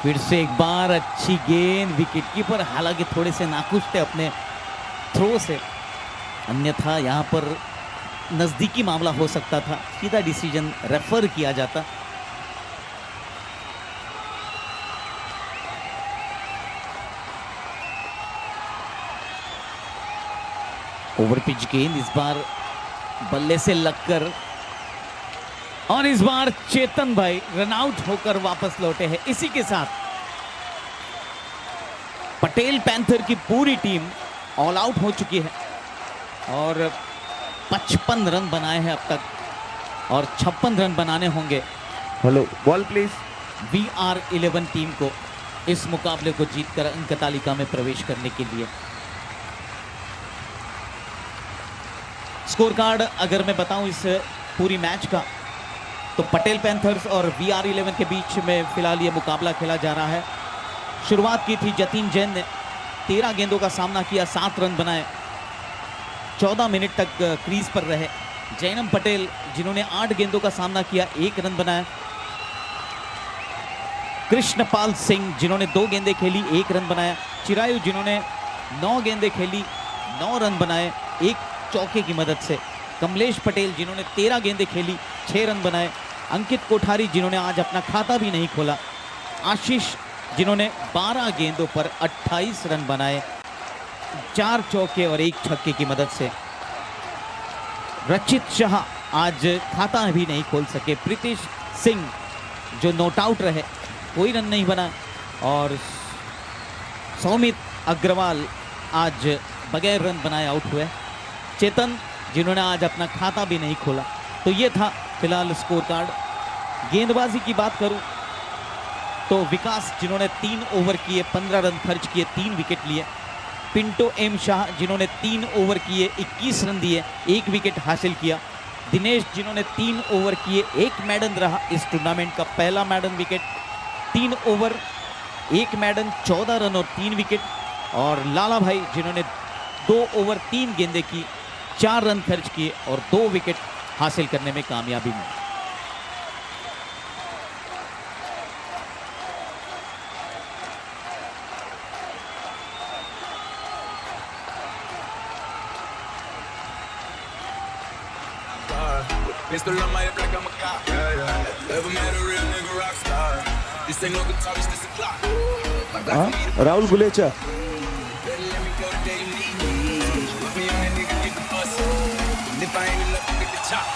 [SPEAKER 1] फिर से एक बार अच्छी गेंद। विकेट कीपर हालांकि थोड़े से नाखुश थे अपने थ्रो से, अन्यथा यहां पर नजदीकी मामला हो सकता था। सीधा डिसीजन रेफर किया जाता। ओवर पिच गेंद इस बार बल्ले से लगकर और इस बार चेतन भाई रन आउट होकर वापस लौटे हैं। इसी के साथ पटेल पैंथर की पूरी टीम ऑल आउट हो चुकी है और 55 रन बनाए हैं अब तक और 56 रन बनाने होंगे।
[SPEAKER 2] Hello ball please.
[SPEAKER 1] VR11 team को इस मुकाबले को जीतकर अंक तालिका में प्रवेश करने के लिए। स्कोर कार्ड अगर मैं बताऊं इस पूरी मैच का, तो पटेल पैंथर्स और VR11 के बीच में फिलहाल ये मुकाबला खेला जा रहा है। शुरुआत की थी जतिन जैन ने, 13 गेंदों का सामना किया, 7 रन बनाए, 14 मिनट तक क्रीज पर रहे। जैनम पटेल जिन्होंने 8 गेंदों का सामना किया, 1 रन बनाया। कृष्णपाल सिंह जिन्होंने 2 गेंदें खेली, 1 रन बनाया। चिरायु जिन्होंने 9 गेंदें खेली, 9 रन बनाए, 1 चौके की मदद से। कमलेश पटेल जिन्होंने 13 गेंदें खेली, 6 रन बनाए। अंकित कोठारी जिन्होंने आज अपना खाता भी नहीं खोला। आशीष जिन्होंने 12 गेंदों पर 28 रन बनाए, 4 चौके और 1 छक्के की मदद से। रचित शाह आज खाता भी नहीं खोल सके। प्रीतिश सिंह जो नॉट आउट रहे, कोई रन नहीं बना। और सौमित अग्रवाल आज बगैर रन बनाए आउट हुए। चेतन जिन्होंने आज अपना खाता भी नहीं खोला। तो ये था फिलहाल स्कोर कार्ड। गेंदबाजी की बात करूं तो विकास जिन्होंने 3 ओवर किए, 15 रन खर्च किए, 3 विकेट लिए। पिंटो एम शाह जिन्होंने 3 ओवर किए, 21 रन दिए, 1 विकेट हासिल किया। दिनेश जिन्होंने 3 ओवर किए, 1 मैडन रहा इस टूर्नामेंट का पहला मैडन विकेट। 3 ओवर 1 मैडन, 14 रन और 3 विकेट। और लाला भाई जिन्होंने 2 ओवर 3 गेंदें की, 4 रन खर्च किए और 2 विकेट हासिल करने में कामयाबी मिली।
[SPEAKER 3] Pistol on my hip like I'm a cop. Never met a real nigga rock star. This ain't no guitar, it's just a clock. My God, for me to
[SPEAKER 2] Rahul Gulecha
[SPEAKER 3] better let me go the day you need me. Put me on that nigga, get the bus. And if I ain't enough, get the chop.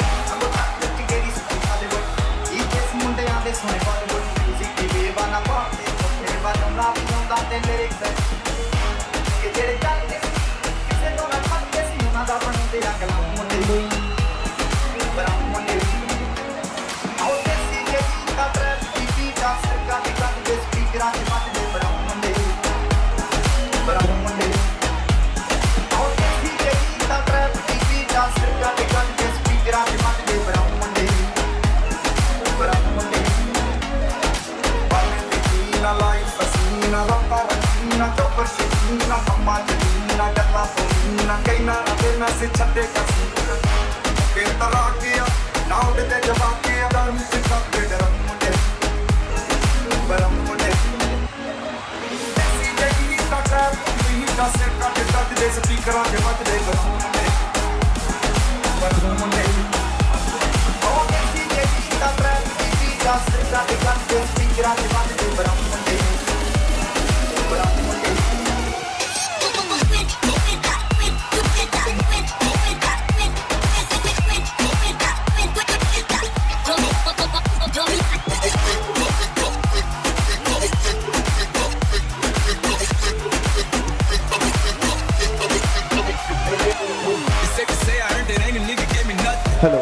[SPEAKER 2] Hello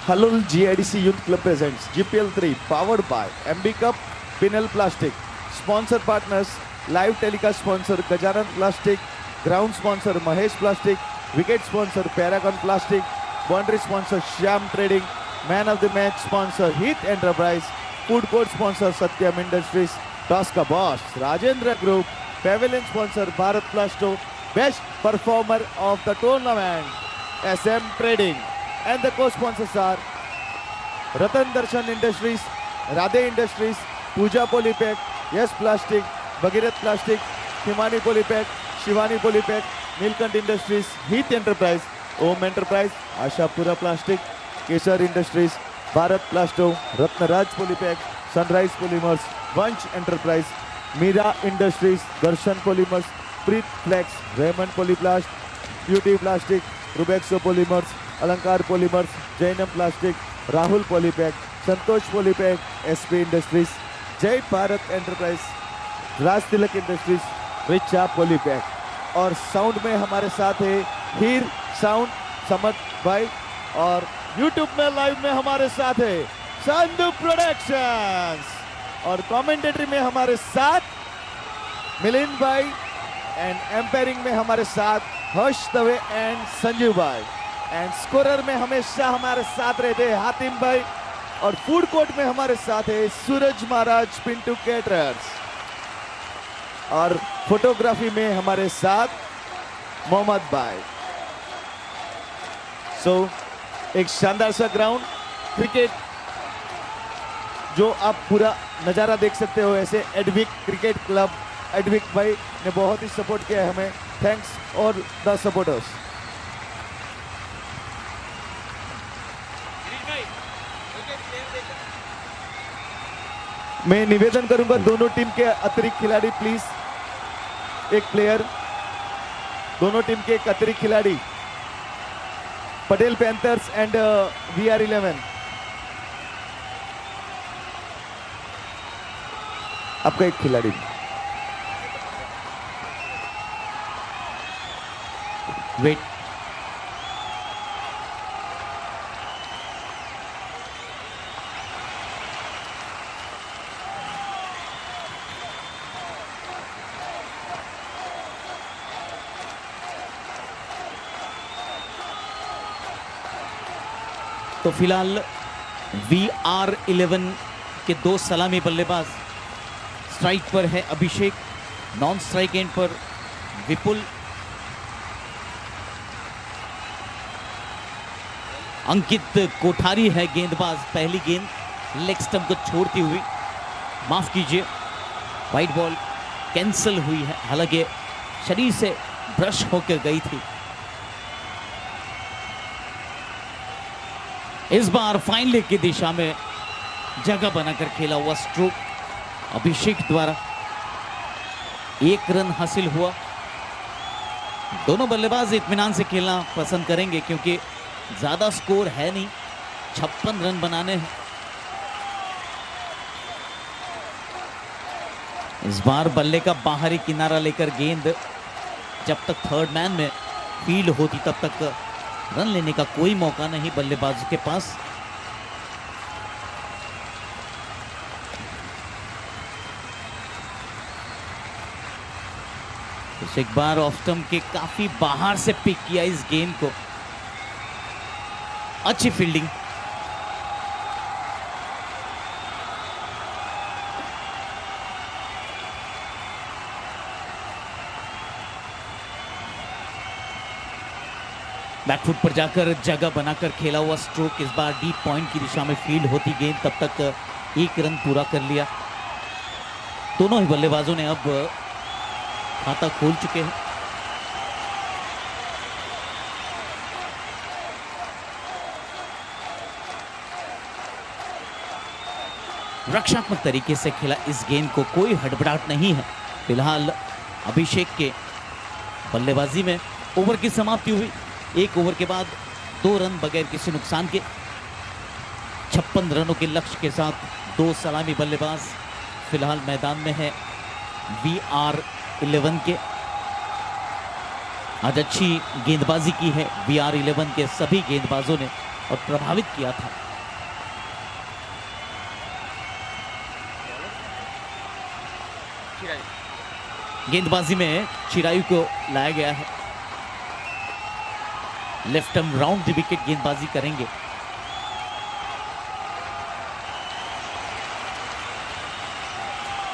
[SPEAKER 2] Halol GIDC Youth Club presents GPL 3 powered by MB Cup, Pinel Plastic. Sponsor partners, live telecast sponsor Gajanan Plastic, ground sponsor Mahesh Plastic, wicket sponsor Paragon Plastic, boundary sponsor Shyam Trading, man of the match sponsor Heath Enterprise, food court sponsor Satyam Industries, Tosca Boss, Rajendra Group, pavilion sponsor Bharat Plasto, best performer of the tournament SM Trading. And the co-sponsors are Ratan Darshan Industries, Radhe Industries, Pooja Polypack, Yes Plastic, Bhagirath Plastic, Himani Polypack, Shivani Polypack, Nilkant Industries, Heath Enterprise, Om Enterprise, Ashapura Plastic, Kesar Industries, Bharat Plasto, Ratnaraj Polypack, Sunrise Polymers, Vanch Enterprise, Mira Industries, Darshan Polymers, Preet Flex, Raymond Polyplast, Beauty Plastic, Rubexo Polymers, Alankar Polymers, Jainam Plastic, Rahul Polypack, Santosh Polypack, SP Industries, Jai Bharat Enterprise, Raj Tilak Industries, Richa polypack. और साउंड में हमारे साथ है हीर साउंड समत भाई, और यूट्यूब में लाइव में हमारे साथ है संधू प्रोडक्शंस, और कमेंटेटरी में हमारे साथ मिलिंद भाई, एंड एम्पायरिंग में हमारे साथ हर्ष दवे एंड संजीव भाई, एंड स्कोरर में हमेशा हमारे साथ रहते हैं हातिम भाई, और फूड कोर्ट में हमारे साथ है सूरज महाराज पिंटू कैटरर्स, और फोटोग्राफी में हमारे साथ मोहम्मद भाई। सो एक शानदार सा ग्राउंड क्रिकेट जो आप पूरा नज़ारा देख सकते हो, ऐसे एडविक क्रिकेट क्लब, एडविक भाई ने बहुत ही सपोर्ट किया है हमें, थैंक्स और द सपोर्टर्स। मैं निवेदन करूंगा दोनों टीम के अतिरिक्त खिलाड़ी प्लीज, एक प्लेयर, दोनों टीम के एक अतिरिक्त खिलाड़ी, पटेल पैंथर्स एंड VR11, आपका एक खिलाड़ी।
[SPEAKER 1] वेट, तो फिलहाल VR11 के दो सलामी बल्लेबाज, स्ट्राइक पर है अभिषेक, नॉन स्ट्राइक एंड पर विपुल, अंकित कोठारी है गेंदबाज। पहली गेंद लेग स्टंप को छोड़ती हुई, माफ कीजिए, वाइट बॉल कैंसिल हुई है, हालांकि शरीर से ब्रश होकर गई थी। इस बार फाइन लेग की दिशा में जगह बनाकर खेला हुआ स्ट्रोक अभिषेक द्वारा, 1 रन हासिल हुआ। दोनों बल्लेबाज इत्मीनान से खेलना पसंद करेंगे क्योंकि ज्यादा स्कोर है नहीं, 56 रन बनाने हैं। इस बार बल्ले का बाहरी किनारा लेकर गेंद जब तक थर्ड मैन में फील्ड होती तब तक रन लेने का कोई मौका नहीं बल्लेबाज के पास। एक बार ऑफ स्टंप के काफी बाहर से पिक किया इस गेंद को, अच्छी फील्डिंग। बैकफुट पर जाकर जगह बनाकर खेला हुआ स्ट्रोक, इस बार डीप पॉइंट की दिशा में फील्ड होती गेंद, तब तक 1 रन पूरा कर लिया। दोनों ही बल्लेबाजों ने अब खाता खोल चुके हैं। रक्षात्मक तरीके से खेला इस गेंद को, कोई हड़बड़ाहट नहीं है। फिलहाल अभिषेक के बल्लेबाजी में ओवर की समाप्ति हुई। 1 ओवर के बाद 2 रन बगैर किसी नुकसान के, 56 रनों के लक्ष्य के साथ 2 सलामी बल्लेबाज फिलहाल मैदान में है VR11 के। आज अच्छी गेंदबाजी की है VR11 के सभी गेंदबाजों ने और प्रभावित किया था। गेंदबाजी में चिरायु को लाया गया है, left arm round the wicket गेंदबाजी करेंगे।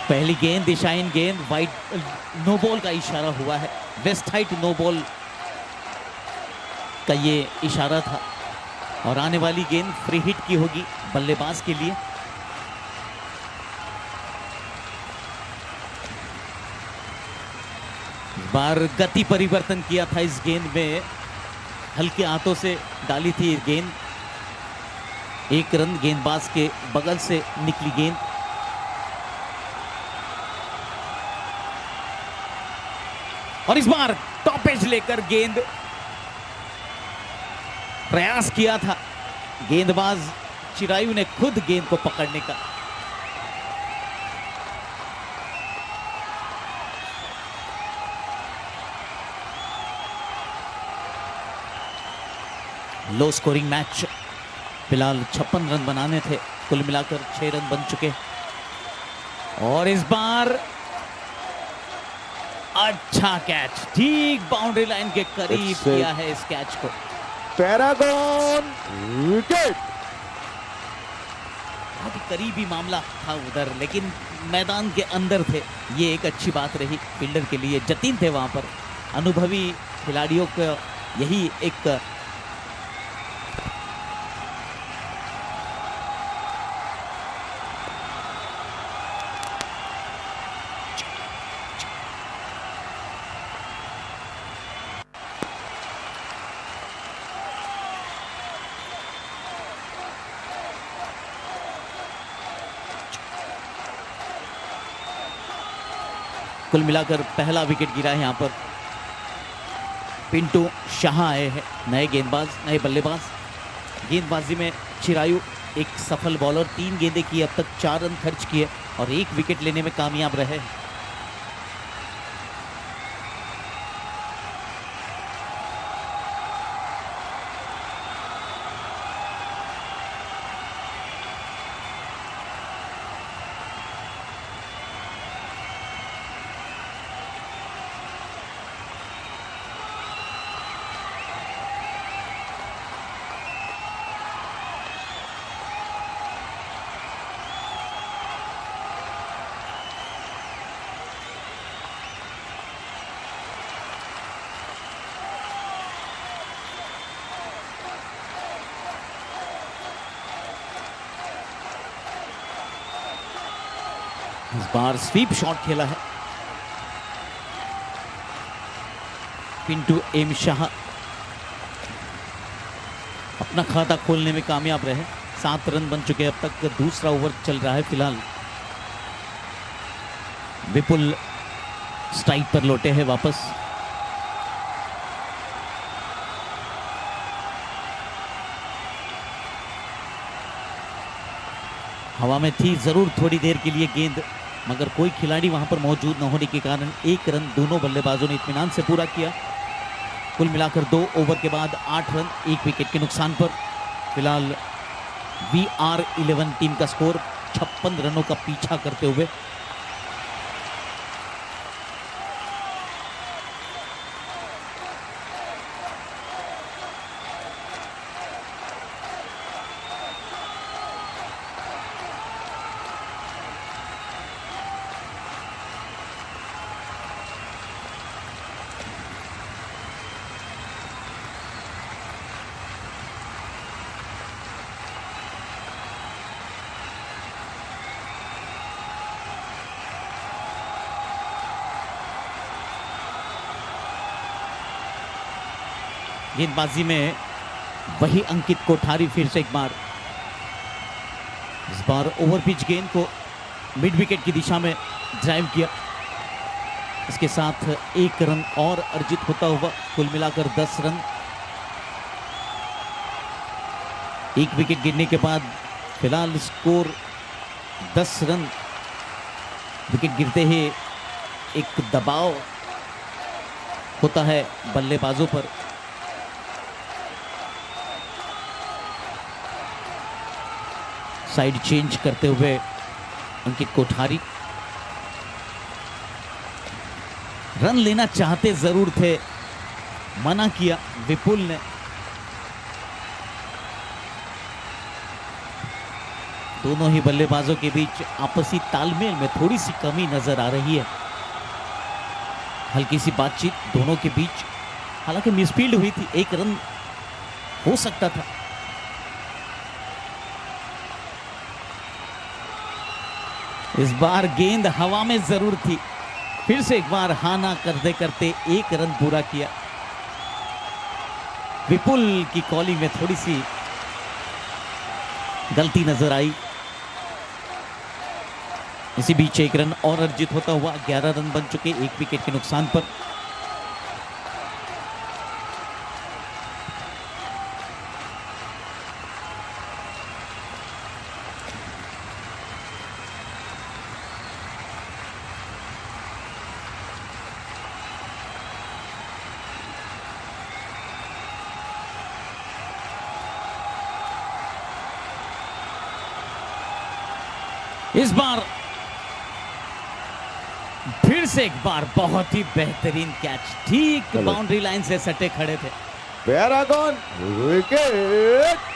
[SPEAKER 1] पहली गेंद दिशाहीन गेंद, वाइड नो बॉल का इशारा हुआ है, वेस्ट हाइट नो बॉल का ये इशारा था, और आने वाली गेंद फ्री हिट की होगी बल्लेबाज के लिए। इस बार गति परिवर्तन किया था इस गेंद में, हल्के हाथों से डाली थी गेंद, 1 रन गेंदबाज के बगल से निकली गेंद। और इस बार टॉप एज लेकर गेंद, प्रयास किया था गेंदबाज चिरायु ने खुद गेंद को पकड़ने का। लो स्कोरिंग मैच, फिलहाल 56 रन बनाने थे, कुल मिलाकर 6 रन बन चुके। और इस बार अच्छा कैच, ठीक बाउंड्री लाइन के करीब
[SPEAKER 2] It's a-
[SPEAKER 1] किया है इस कैच को।
[SPEAKER 2] Paragon wicket.
[SPEAKER 1] बहुत ही करीबी मामला था उधर, लेकिन मैदान के अंदर थे, ये एक अच्छी बात रही फील्डर के लिए। जतीन थे वहां पर, अनुभवी खिलाड़ियों का यही एक कुल मिलाकर पहला विकेट गिरा है यहाँ पर। पिंटू शाह आए हैं, नए गेंदबाज, नए बल्लेबाज। गेंदबाजी में चिरायु एक सफल बॉलर, 3 गेंदें की, अब तक 4 रन खर्च किए और 1 विकेट लेने में कामयाब रहे। इस बार स्वीप शॉट खेला है पिंटू एम शाह, अपना खाता खोलने में कामयाब रहे। 7 रन बन चुके, अब तक दूसरा ओवर चल रहा है फिलहाल। विपुल स्ट्राइक पर लौटे हैं वापस। हवा में थी जरूर थोड़ी देर के लिए गेंद, मगर कोई खिलाड़ी वहां पर मौजूद न होने के कारण 1 रन दोनों बल्लेबाजों ने इत्मीनान से पूरा किया। कुल मिलाकर 2 ओवर के बाद 8 रन 1 विकेट के नुकसान पर। फिलहाल VR11 टीम का स्कोर 56 रनों का पीछा करते हुए। गेंदबाजी में वही अंकित कोठारी फिर से एक बार, इस बार ओवर पिच गेंद को मिड विकेट की दिशा में ड्राइव किया। इसके साथ 1 रन और अर्जित होता हुआ कुल मिलाकर 10 रन। 1 विकेट गिरने के बाद फिलहाल स्कोर 10 रन। विकेट गिरते ही एक दबाव होता है बल्लेबाजों पर। साइड चेंज करते हुए अंकित कोठारी रन लेना चाहते जरूर थे, मना किया विपुल ने। दोनों ही बल्लेबाजों के बीच आपसी तालमेल में थोड़ी सी कमी नजर आ रही है। हल्की सी बातचीत दोनों के बीच, हालांकि मिसफील्ड हुई थी, 1 रन हो सकता था। इस बार गेंद हवा में जरूर थी, फिर से एक बार हाना करते करते 1 रन पूरा किया। विपुल की कॉलिंग में थोड़ी सी गलती नजर आई। इसी बीच 1 रन और अर्जित होता हुआ 11 रन बन चुके 1 विकेट के नुकसान पर। इस बार फिर से एक बार बहुत ही बेहतरीन कैच, ठीक
[SPEAKER 2] चलो।
[SPEAKER 1] बाउंड्री लाइन से सटे खड़े थे।
[SPEAKER 2] Paragon wicket.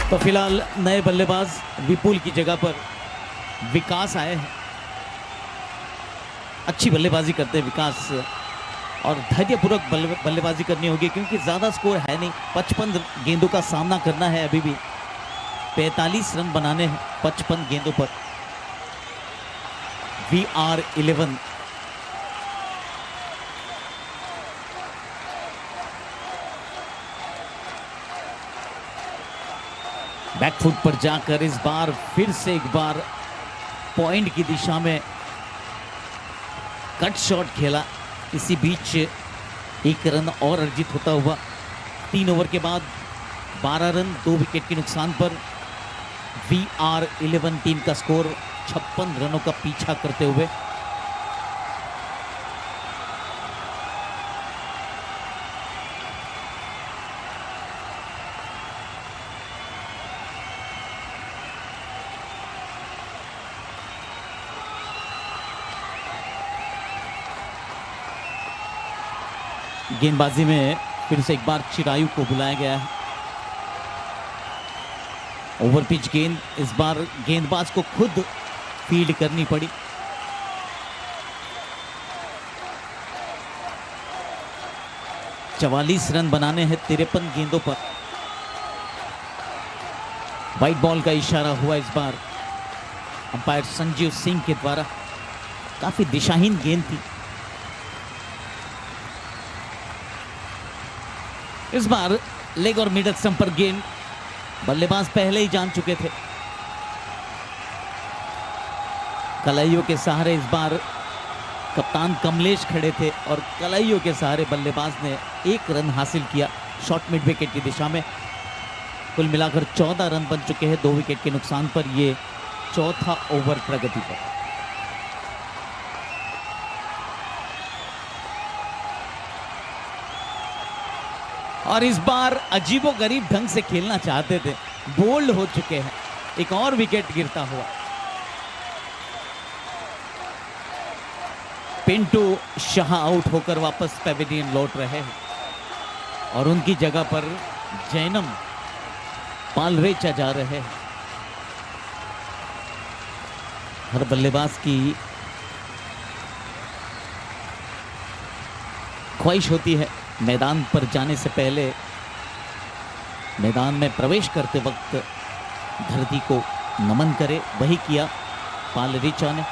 [SPEAKER 1] तो फिलहाल नए बल्लेबाज विपुल की जगह पर विकास आए हैं। अच्छी बल्लेबाजी करते हैं विकास, और धैर्यपूर्वक बल्लेबाजी करनी होगी क्योंकि ज़्यादा स्कोर है नहीं। 55 गेंदों का सामना करना है, अभी भी 45 रन बनाने हैं 55 गेंदों पर। VR11 बैकफुट पर जाकर इस बार फिर से एक बार पॉइंट की दिशा में कट शॉट खेला। इसी बीच एक रन और अर्जित होता हुआ 3 ओवर के बाद 12 रन 2 विकेट के नुकसान पर VR11 टीम का स्कोर 56 रनों का पीछा करते हुए गेंदबाजी में फिर से एक बार चिरायु को बुलाया गया है। ओवर पिच गेंद, इस बार गेंदबाज को खुद फील्ड करनी पड़ी। चवालीस रन बनाने हैं 53 गेंदों पर। वाइट बॉल का इशारा हुआ इस बार अंपायर संजीव सिंह के द्वारा। काफी दिशाहीन गेंद थी। इस बार लेग और मिडल स्टंप पर गेंद बल्लेबाज पहले ही जान चुके थे। कलाइयों के सहारे इस बार कप्तान कमलेश खड़े थे और कलाइयों के सहारे बल्लेबाज ने 1 रन हासिल किया शॉर्ट मिड विकेट की दिशा में। कुल मिलाकर 14 रन बन चुके हैं 2 विकेट के नुकसान पर। ये चौथा ओवर प्रगति पर। और इस बार अजीबोगरीब ढंग से खेलना चाहते थे, बोल्ड हो चुके हैं। एक और विकेट गिरता हुआ। पिंटू शाह आउट होकर वापस पेविलियन लौट रहे हैं और उनकी जगह पर जैनम पालरेचा जा रहे हैं। हर बल्लेबाज की ख्वाहिश होती है मैदान पर जाने से पहले, मैदान में प्रवेश करते वक्त धरती को नमन करे। वही किया पालरेचा ने।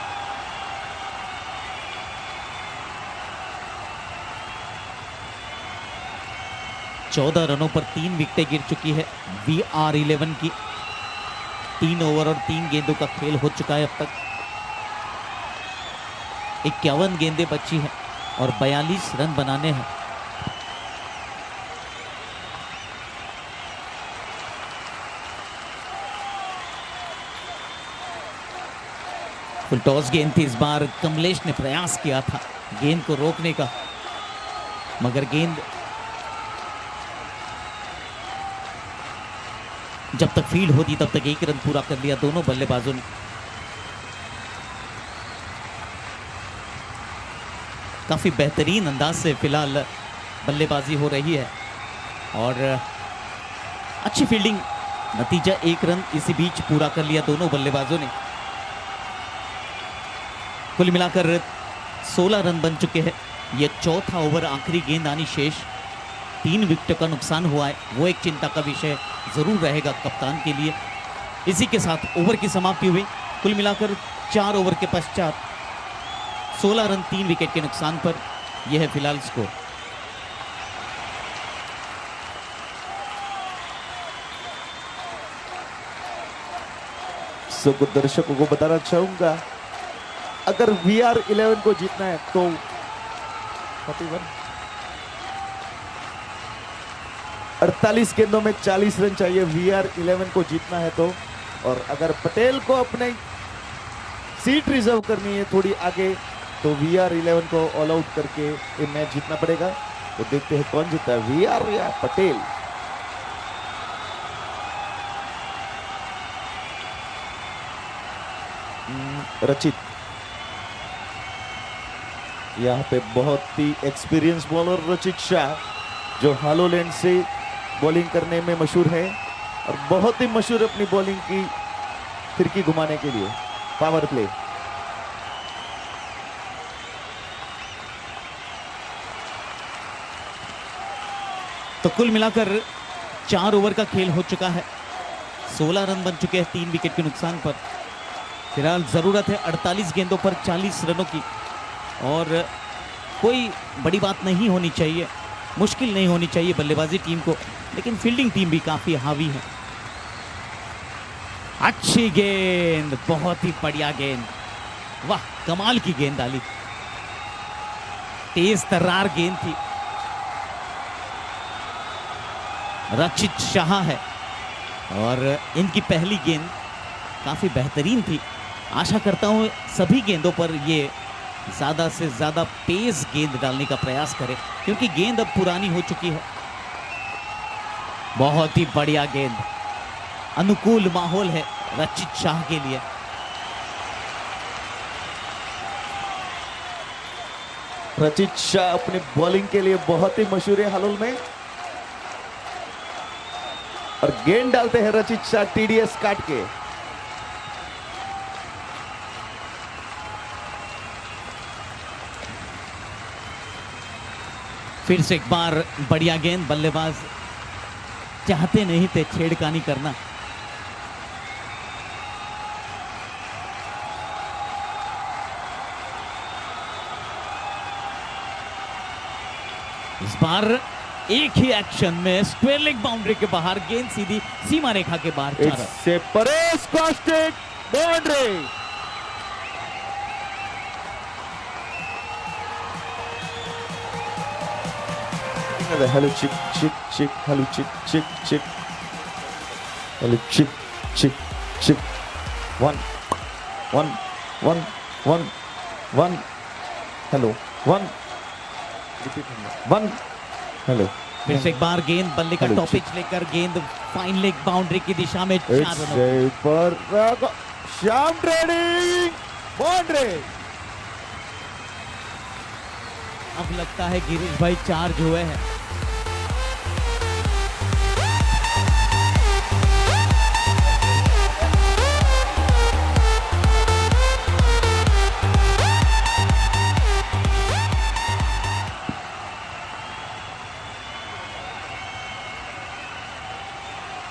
[SPEAKER 1] चौदह रनों पर 3 विकेटें गिर चुकी है VR11 की। 3 ओवर और 3 गेंदों का खेल हो चुका है अब तक। 51 गेंदें बची हैं और 42 रन बनाने हैं। फुल टॉस गेंद थी इस बार। कमलेश ने प्रयास किया था गेंद को रोकने का, मगर गेंद जब तक फील्ड होती तब तक 1 रन पूरा कर लिया दोनों बल्लेबाजों ने। काफी बेहतरीन अंदाज से फिलहाल बल्लेबाजी हो रही है और अच्छी फील्डिंग। नतीजा 1 रन इसी बीच पूरा कर लिया दोनों बल्लेबाजों ने। कुल मिलाकर 16 रन बन चुके हैं। यह चौथा ओवर, आखिरी गेंद आनी शेष। 3 विकेट का नुकसान हुआ है, वो एक चिंता का विषय है। जरूर रहेगा कप्तान के लिए। इसी के साथ ओवर की समाप्ति हुई। कुल मिलाकर 4 ओवर के पश्चात 16 रन 3 विकेट के नुकसान पर यह है फिलहाल स्कोर।
[SPEAKER 2] सो कुछ दर्शकों को बताना चाहूंगा, अगर VR11 को जीतना है तो 48 गेंदों में 40 रन चाहिए VR11 को जीतना है तो। और अगर पटेल को अपने सीट रिजर्व करनी है थोड़ी आगे तो VR11 को ऑल आउट करके ये मैच जीतना पड़ेगा। तो देखते हैं कौन जीतता है, VR या पटेल। रचित यहाँ पे बहुत ही एक्सपीरियंस बॉलर रचित शाह, जो हालोलैंड से बॉलिंग करने में मशहूर है और बहुत ही मशहूर अपनी बॉलिंग की फिरकी घुमाने के लिए। पावर प्ले
[SPEAKER 1] तो कुल मिलाकर 4 ओवर का खेल हो चुका है। 16 रन बन चुके हैं 3 विकेट के नुकसान पर। फिलहाल जरूरत है 48 गेंदों पर 40 रनों की, और कोई बड़ी बात नहीं होनी चाहिए, मुश्किल नहीं होनी चाहिए बल्लेबाजी टीम को, लेकिन फील्डिंग टीम भी काफी हावी है। अच्छी गेंद, बहुत ही बढ़िया गेंद, वाह कमाल की गेंद डाली, तेज तर्रार गेंद थी। रचित शाह है और इनकी पहली गेंद काफी बेहतरीन थी। आशा करता हूं सभी गेंदों पर ये ज्यादा से ज्यादा तेज गेंद डालने का प्रयास करें, क्योंकि गेंद अब पुरानी हो चुकी है। बहुत ही बढ़िया गेंद, अनुकूल माहौल है रचित शाह के लिए।
[SPEAKER 2] रचित शाह अपनी बॉलिंग के लिए बहुत ही मशहूर है हालोल में, और गेंद डालते हैं रचित शाह TDS काट के।
[SPEAKER 1] फिर से एक बार बढ़िया गेंद, बल्लेबाज चाहते नहीं थे छेड़खानी करना। इस बार एक ही एक्शन में स्क्वायर लेग बाउंड्री के बाहर, गेंद सीधी सीमा रेखा के बाहर।
[SPEAKER 2] इससे Paresh caustic boundary. Hello chick chick chick, hello chick chick chick, hello chick chick chick, one one one one one, hello one, repeat one, hello।
[SPEAKER 1] फिर से एक बार गेंद बल्ले का टॉप पिच लेकर, गेंद फाइन लेग बाउंड्री की दिशा में 4 रनों
[SPEAKER 2] पर श्याम ट्रेडिंग बाउंड्री।
[SPEAKER 1] अब लगता है गिरीश भाई चार्ज हुए हैं।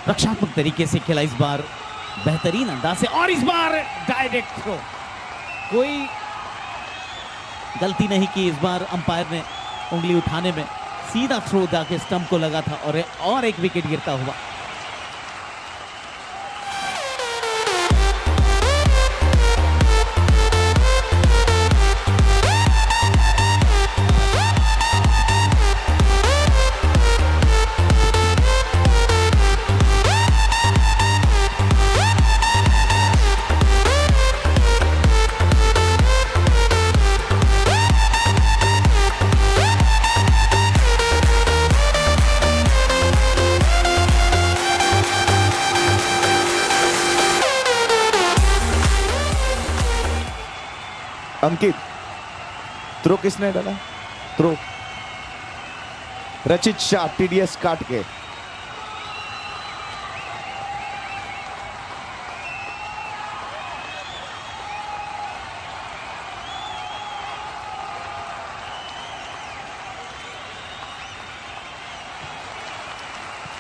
[SPEAKER 1] रक्षात्मक तरीके से खेला इस बार, बेहतरीन अंदाज से, और इस बार डायरेक्ट थ्रो। कोई गलती नहीं की इस बार अंपायर ने उंगली उठाने में, सीधा थ्रो जाके स्टंप को लगा था और एक विकेट गिरता हुआ।
[SPEAKER 2] अंकित, थ्रो किसने डाला? थ्रो रचित शाह TDS काट के।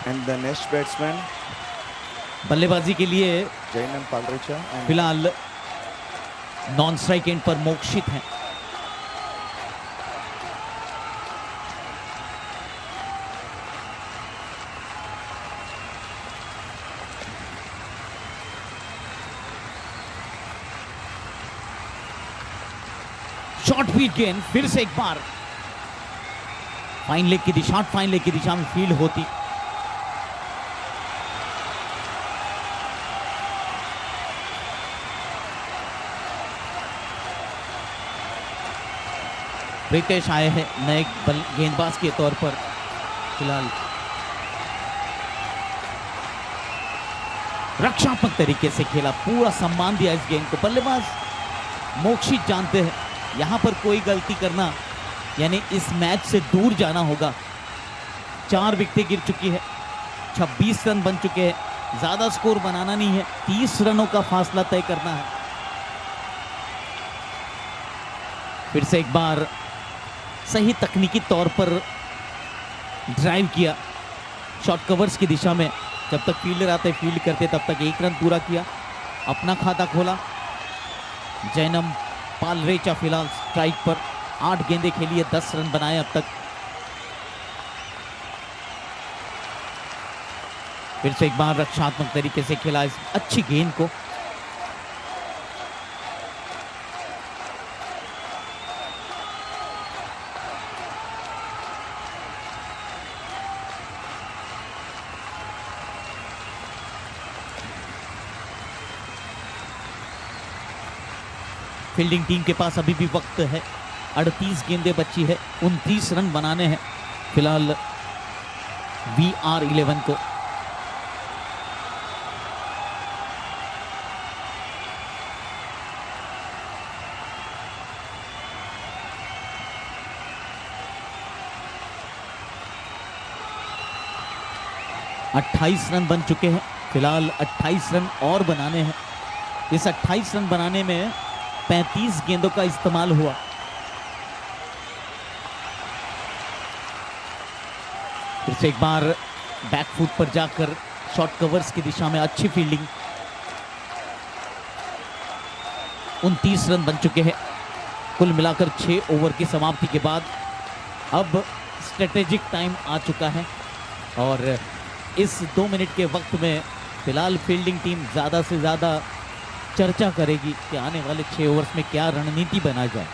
[SPEAKER 2] And the next batsman
[SPEAKER 1] बल्लेबाजी के लिए
[SPEAKER 2] Jainam Palrecha and
[SPEAKER 1] फिलहाल नॉन स्ट्राइक एंड पर मोक्षित हैं। शॉर्ट फील्ड गेंद फिर से एक बार फाइन लेग की दिशा, फाइन लेग की दिशा में फील्ड होती। रितेश आए हैं नए गेंदबाज के तौर पर। फिलहाल रक्षात्मक तरीके से खेला, पूरा सम्मान दिया इस गेंद को। बल्लेबाज मोक्षित जानते हैं यहां पर कोई गलती करना यानी इस मैच से दूर जाना होगा। 4 विकेटें गिर चुकी है, 26 रन बन चुके हैं, ज्यादा स्कोर बनाना नहीं है, 30 रनों का फासला तय करना है। फिर से एक बार सही तकनीकी तौर पर ड्राइव किया शॉर्ट कवर्स की दिशा में। जब तक फील्डर आते फील्ड करते तब तक 1 रन पूरा किया, अपना खाता खोला। जैनम पालरेचा फिलहाल स्ट्राइक पर, 8 गेंदें खेली है, 10 रन बनाए अब तक। फिर से एक बार रक्षात्मक तरीके से खेला इस अच्छी गेंद को। फील्डिंग टीम के पास अभी भी वक्त है, 38 गेंदें बची है, 29 रन बनाने हैं फिलहाल VR11 को। अट्ठाईस रन बन चुके हैं फिलहाल, 28 रन और बनाने हैं। इस 28 रन बनाने में 35 गेंदों का इस्तेमाल हुआ। फिर से एक बार बैक फुट पर जाकर शॉर्ट कवर्स की दिशा में अच्छी फील्डिंग। 29 रन बन चुके हैं कुल मिलाकर 6 ओवर की समाप्ति के बाद। अब स्ट्रेटेजिक टाइम आ चुका है और इस 2 मिनट के वक्त में फिलहाल फील्डिंग टीम ज़्यादा से ज़्यादा चर्चा करेगी कि आने वाले 6 ओवर्स में क्या रणनीति बना जाए।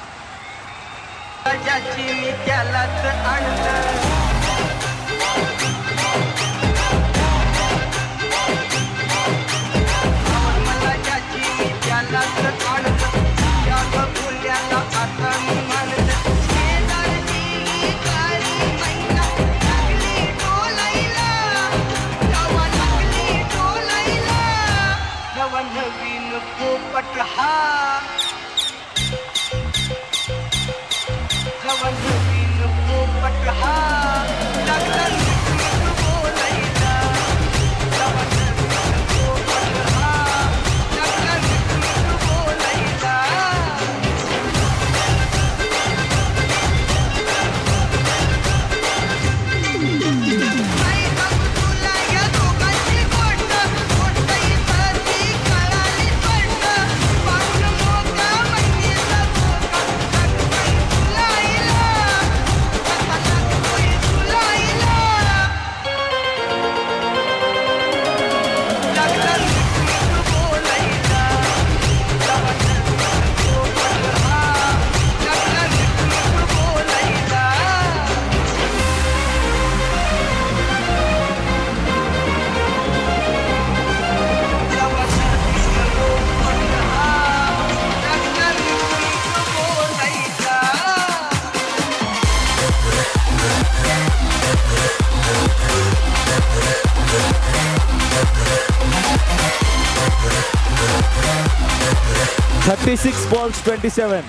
[SPEAKER 2] Six balls 27.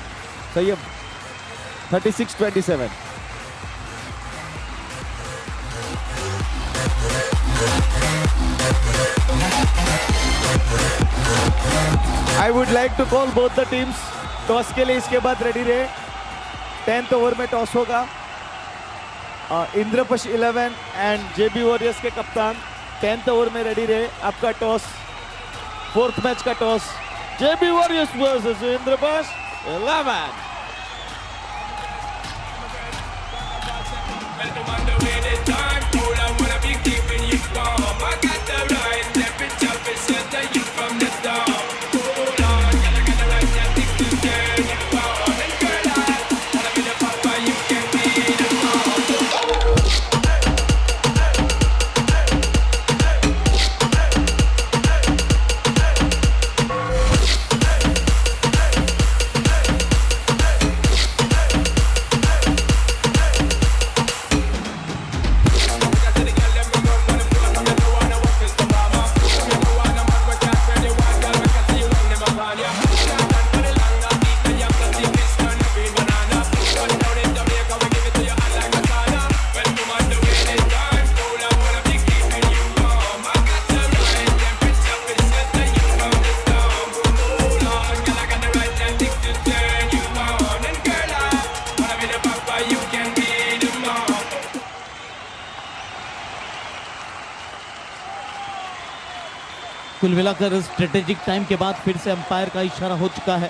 [SPEAKER 2] सही है, 36-27. I would like to call both the teams. Toss के लिए इसके बाद रेडी रहे। 10th ओवर में टॉस होगा। इंद्रप्रस्थ 11 एंड JB वॉरियर्स के कप्तान 10th ओवर में रेडी रहे। आपका टॉस फोर्थ मैच का toss JB Warriors versus Indraprastha 11.
[SPEAKER 3] Welcome on the way this time. Cool, I wanna be keeping you warm. I got the right temperature to shelter you from the storm. Hold on, girl, I got the right tactics to turn you on. And girl, I wanna be the papa, you can be the mom.
[SPEAKER 1] कुल मिलाकर स्ट्रेटेजिक टाइम के बाद फिर से अंपायर का इशारा हो चुका है.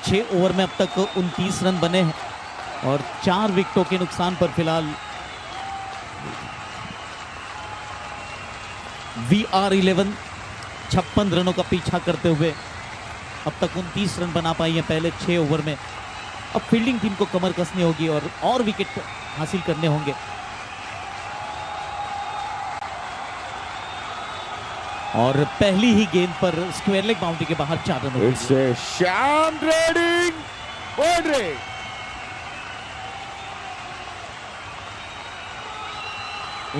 [SPEAKER 1] 6 ओवर में अब तक 29 रन बने हैं और 4 विकेटों के नुकसान पर फिलहाल VR11 56 रनों का पीछा करते हुए अब तक 29 रन बना पाई है पहले 6 ओवर में. अब फील्डिंग टीम को कमर कसनी होगी और विकेट हासिल करने होंगे. और पहली ही गेंद पर स्क्वायर लेग बाउंड्री के बाहर 4 run.
[SPEAKER 2] It's a Shyam Trading boundary.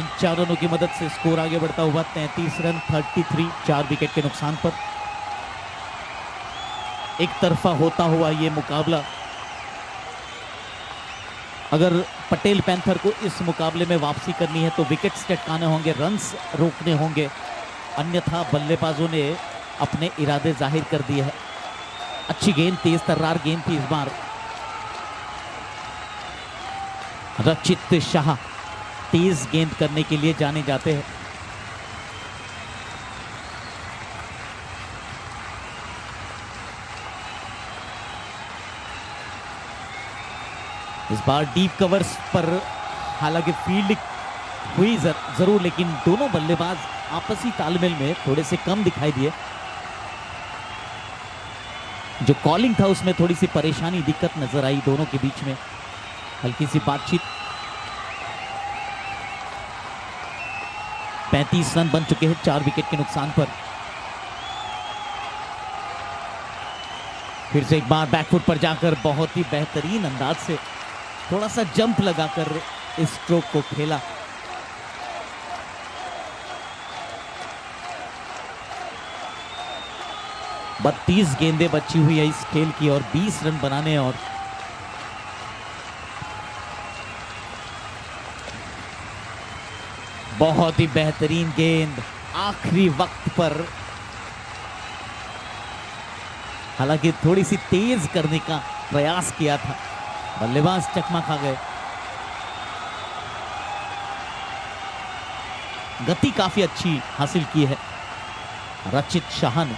[SPEAKER 1] इन 4 रनों की मदद से स्कोर आगे बढ़ता हुआ 33 रन 33, 4 विकेट के नुकसान पर. एक तरफा होता हुआ ये मुकाबला. अगर पटेल पैंथर को इस मुकाबले में वापसी करनी है तो विकेट्स चटकाने होंगे, रन्स रोकने होंगे, अन्यथा बल्लेबाजों ने अपने इरादे जाहिर कर दिए हैं. अच्छी गेंद, तेज तर्रार गेंद थी इस बार. रचित शाह तेज गेंद करने के लिए जाने जाते हैं. इस बार डीप कवर्स पर हालांकि फील्ड हुई जरूर, लेकिन दोनों बल्लेबाज आपसी तालमेल में थोड़े से कम दिखाई दिए. जो कॉलिंग था उसमें थोड़ी सी परेशानी, दिक्कत नजर आई दोनों के बीच में, हल्की सी बातचीत. 35 रन बन चुके हैं 4 विकेट के नुकसान पर. फिर से एक बार बैकफुट पर जाकर बहुत ही बेहतरीन अंदाज से थोड़ा सा जंप लगाकर इस स्ट्रोक को खेला. बत्तीस गेंदें बची हुई है इस खेल की और 20 रन बनाने. और बहुत ही बेहतरीन गेंद आखिरी वक्त पर, हालांकि थोड़ी सी तेज करने का प्रयास किया था, बल्लेबाज चकमा खा गए. गति काफी अच्छी हासिल की है रचित शाह ने.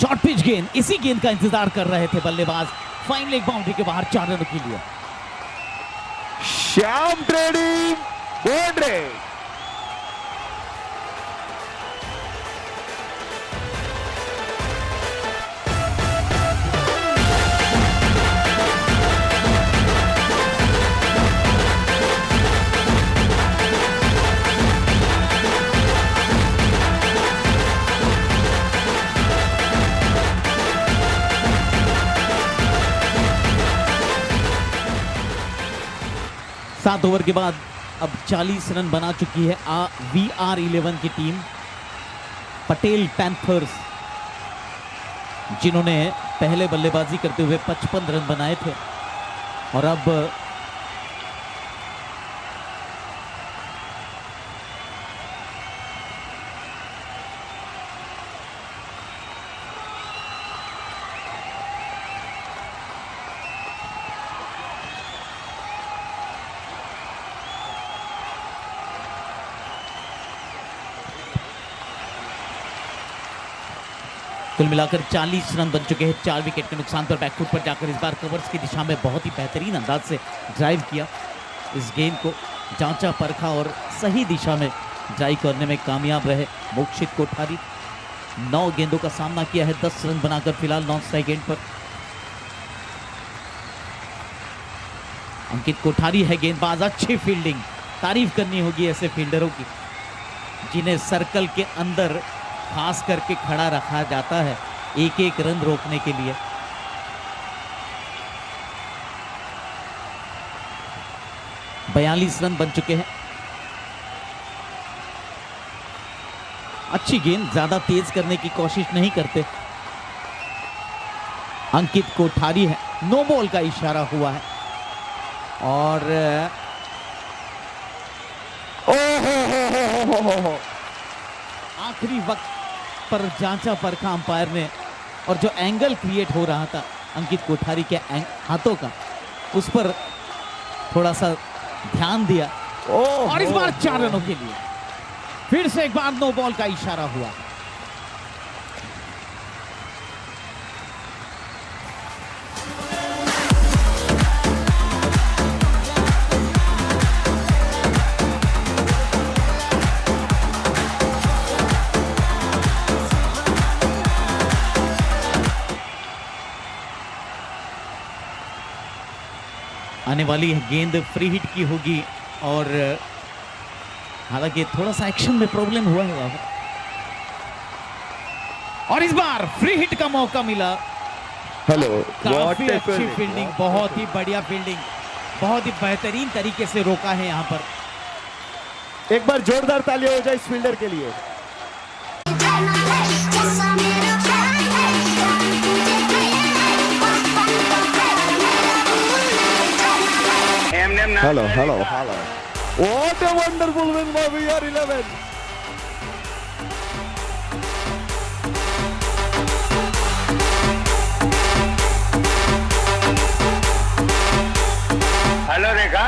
[SPEAKER 1] शॉर्ट पिच गेंद, इसी गेंद का इंतजार कर रहे थे बल्लेबाज. फाइन लेग बाउंड्री के बाहर 4 रनों के लिए.
[SPEAKER 2] Shyam Trading boundary.
[SPEAKER 1] सात ओवर के बाद अब 40 रन बना चुकी है VR11 की टीम. पटेल पैंथर्स, जिन्होंने पहले बल्लेबाजी करते हुए 55 रन बनाए थे और अब कुल मिलाकर 40 रन बन चुके हैं। 4 विकेट के नुकसान पर बैकफुट पर जाकर इस बार कवर्स की दिशा में बहुत ही बेहतरीन अंदाज से ड्राइव किया। इस गेंद को जांचा परखा और सही दिशा में ड्राइव करने में कामयाब रहे मोक्षित कोठारी। 9 गेंदों का सामना किया है, 10 रन बनाकर फिलहाल नॉन स्ट्राइक एंड पर। अंकित कोठारी है गेंदबाज, अच्छी फील्डिंग, तारीफ करनी होगी ऐसे फील्डरों की जिन्हें सर्कल के अंदर खास करके खड़ा रखा जाता है एक एक रन रोकने के लिए। बयालीस रन बन चुके हैं। अच्छी गेंद, ज्यादा तेज करने की कोशिश नहीं करते। अंकित कोठारी है, नो बॉल का इशारा हुआ है और आखिरी वक्त पर जांचा परखा अंपायर ने और जो एंगल क्रिएट हो रहा था अंकित कोठारी के हाथों का, उस पर थोड़ा सा ध्यान दिया और इस बार 4 रनों के लिए फिर से एक बार नो बॉल का इशारा हुआ। आने वाली गेंद फ्री हिट की होगी और हालांकि थोड़ा सा एक्शन में प्रॉब्लम हुआ है और इस बार फ्री हिट का मौका मिला।
[SPEAKER 2] हेलो,
[SPEAKER 1] काफी अच्छी फील्डिंग, बहुत ही बढ़िया फील्डिंग, बहुत ही बेहतरीन तरीके से रोका है यहां पर।
[SPEAKER 2] एक बार जोरदार तालियां हो जाए इस फील्डर के लिए। Hello. What a wonderful win by VR11.
[SPEAKER 4] Hello Rekha,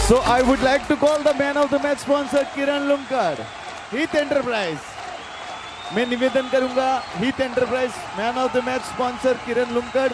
[SPEAKER 2] So I would like to call the man of the match sponsor Kiran Lunkar, Heath Enterprise. मैं निवेदन करूंगा Heath enterprise man of the match sponsor Kiran Lunkad.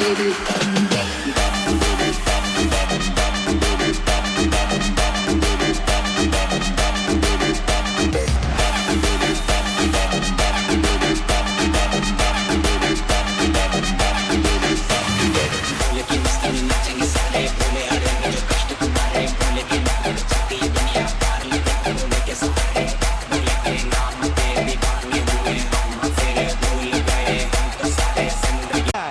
[SPEAKER 5] Did it.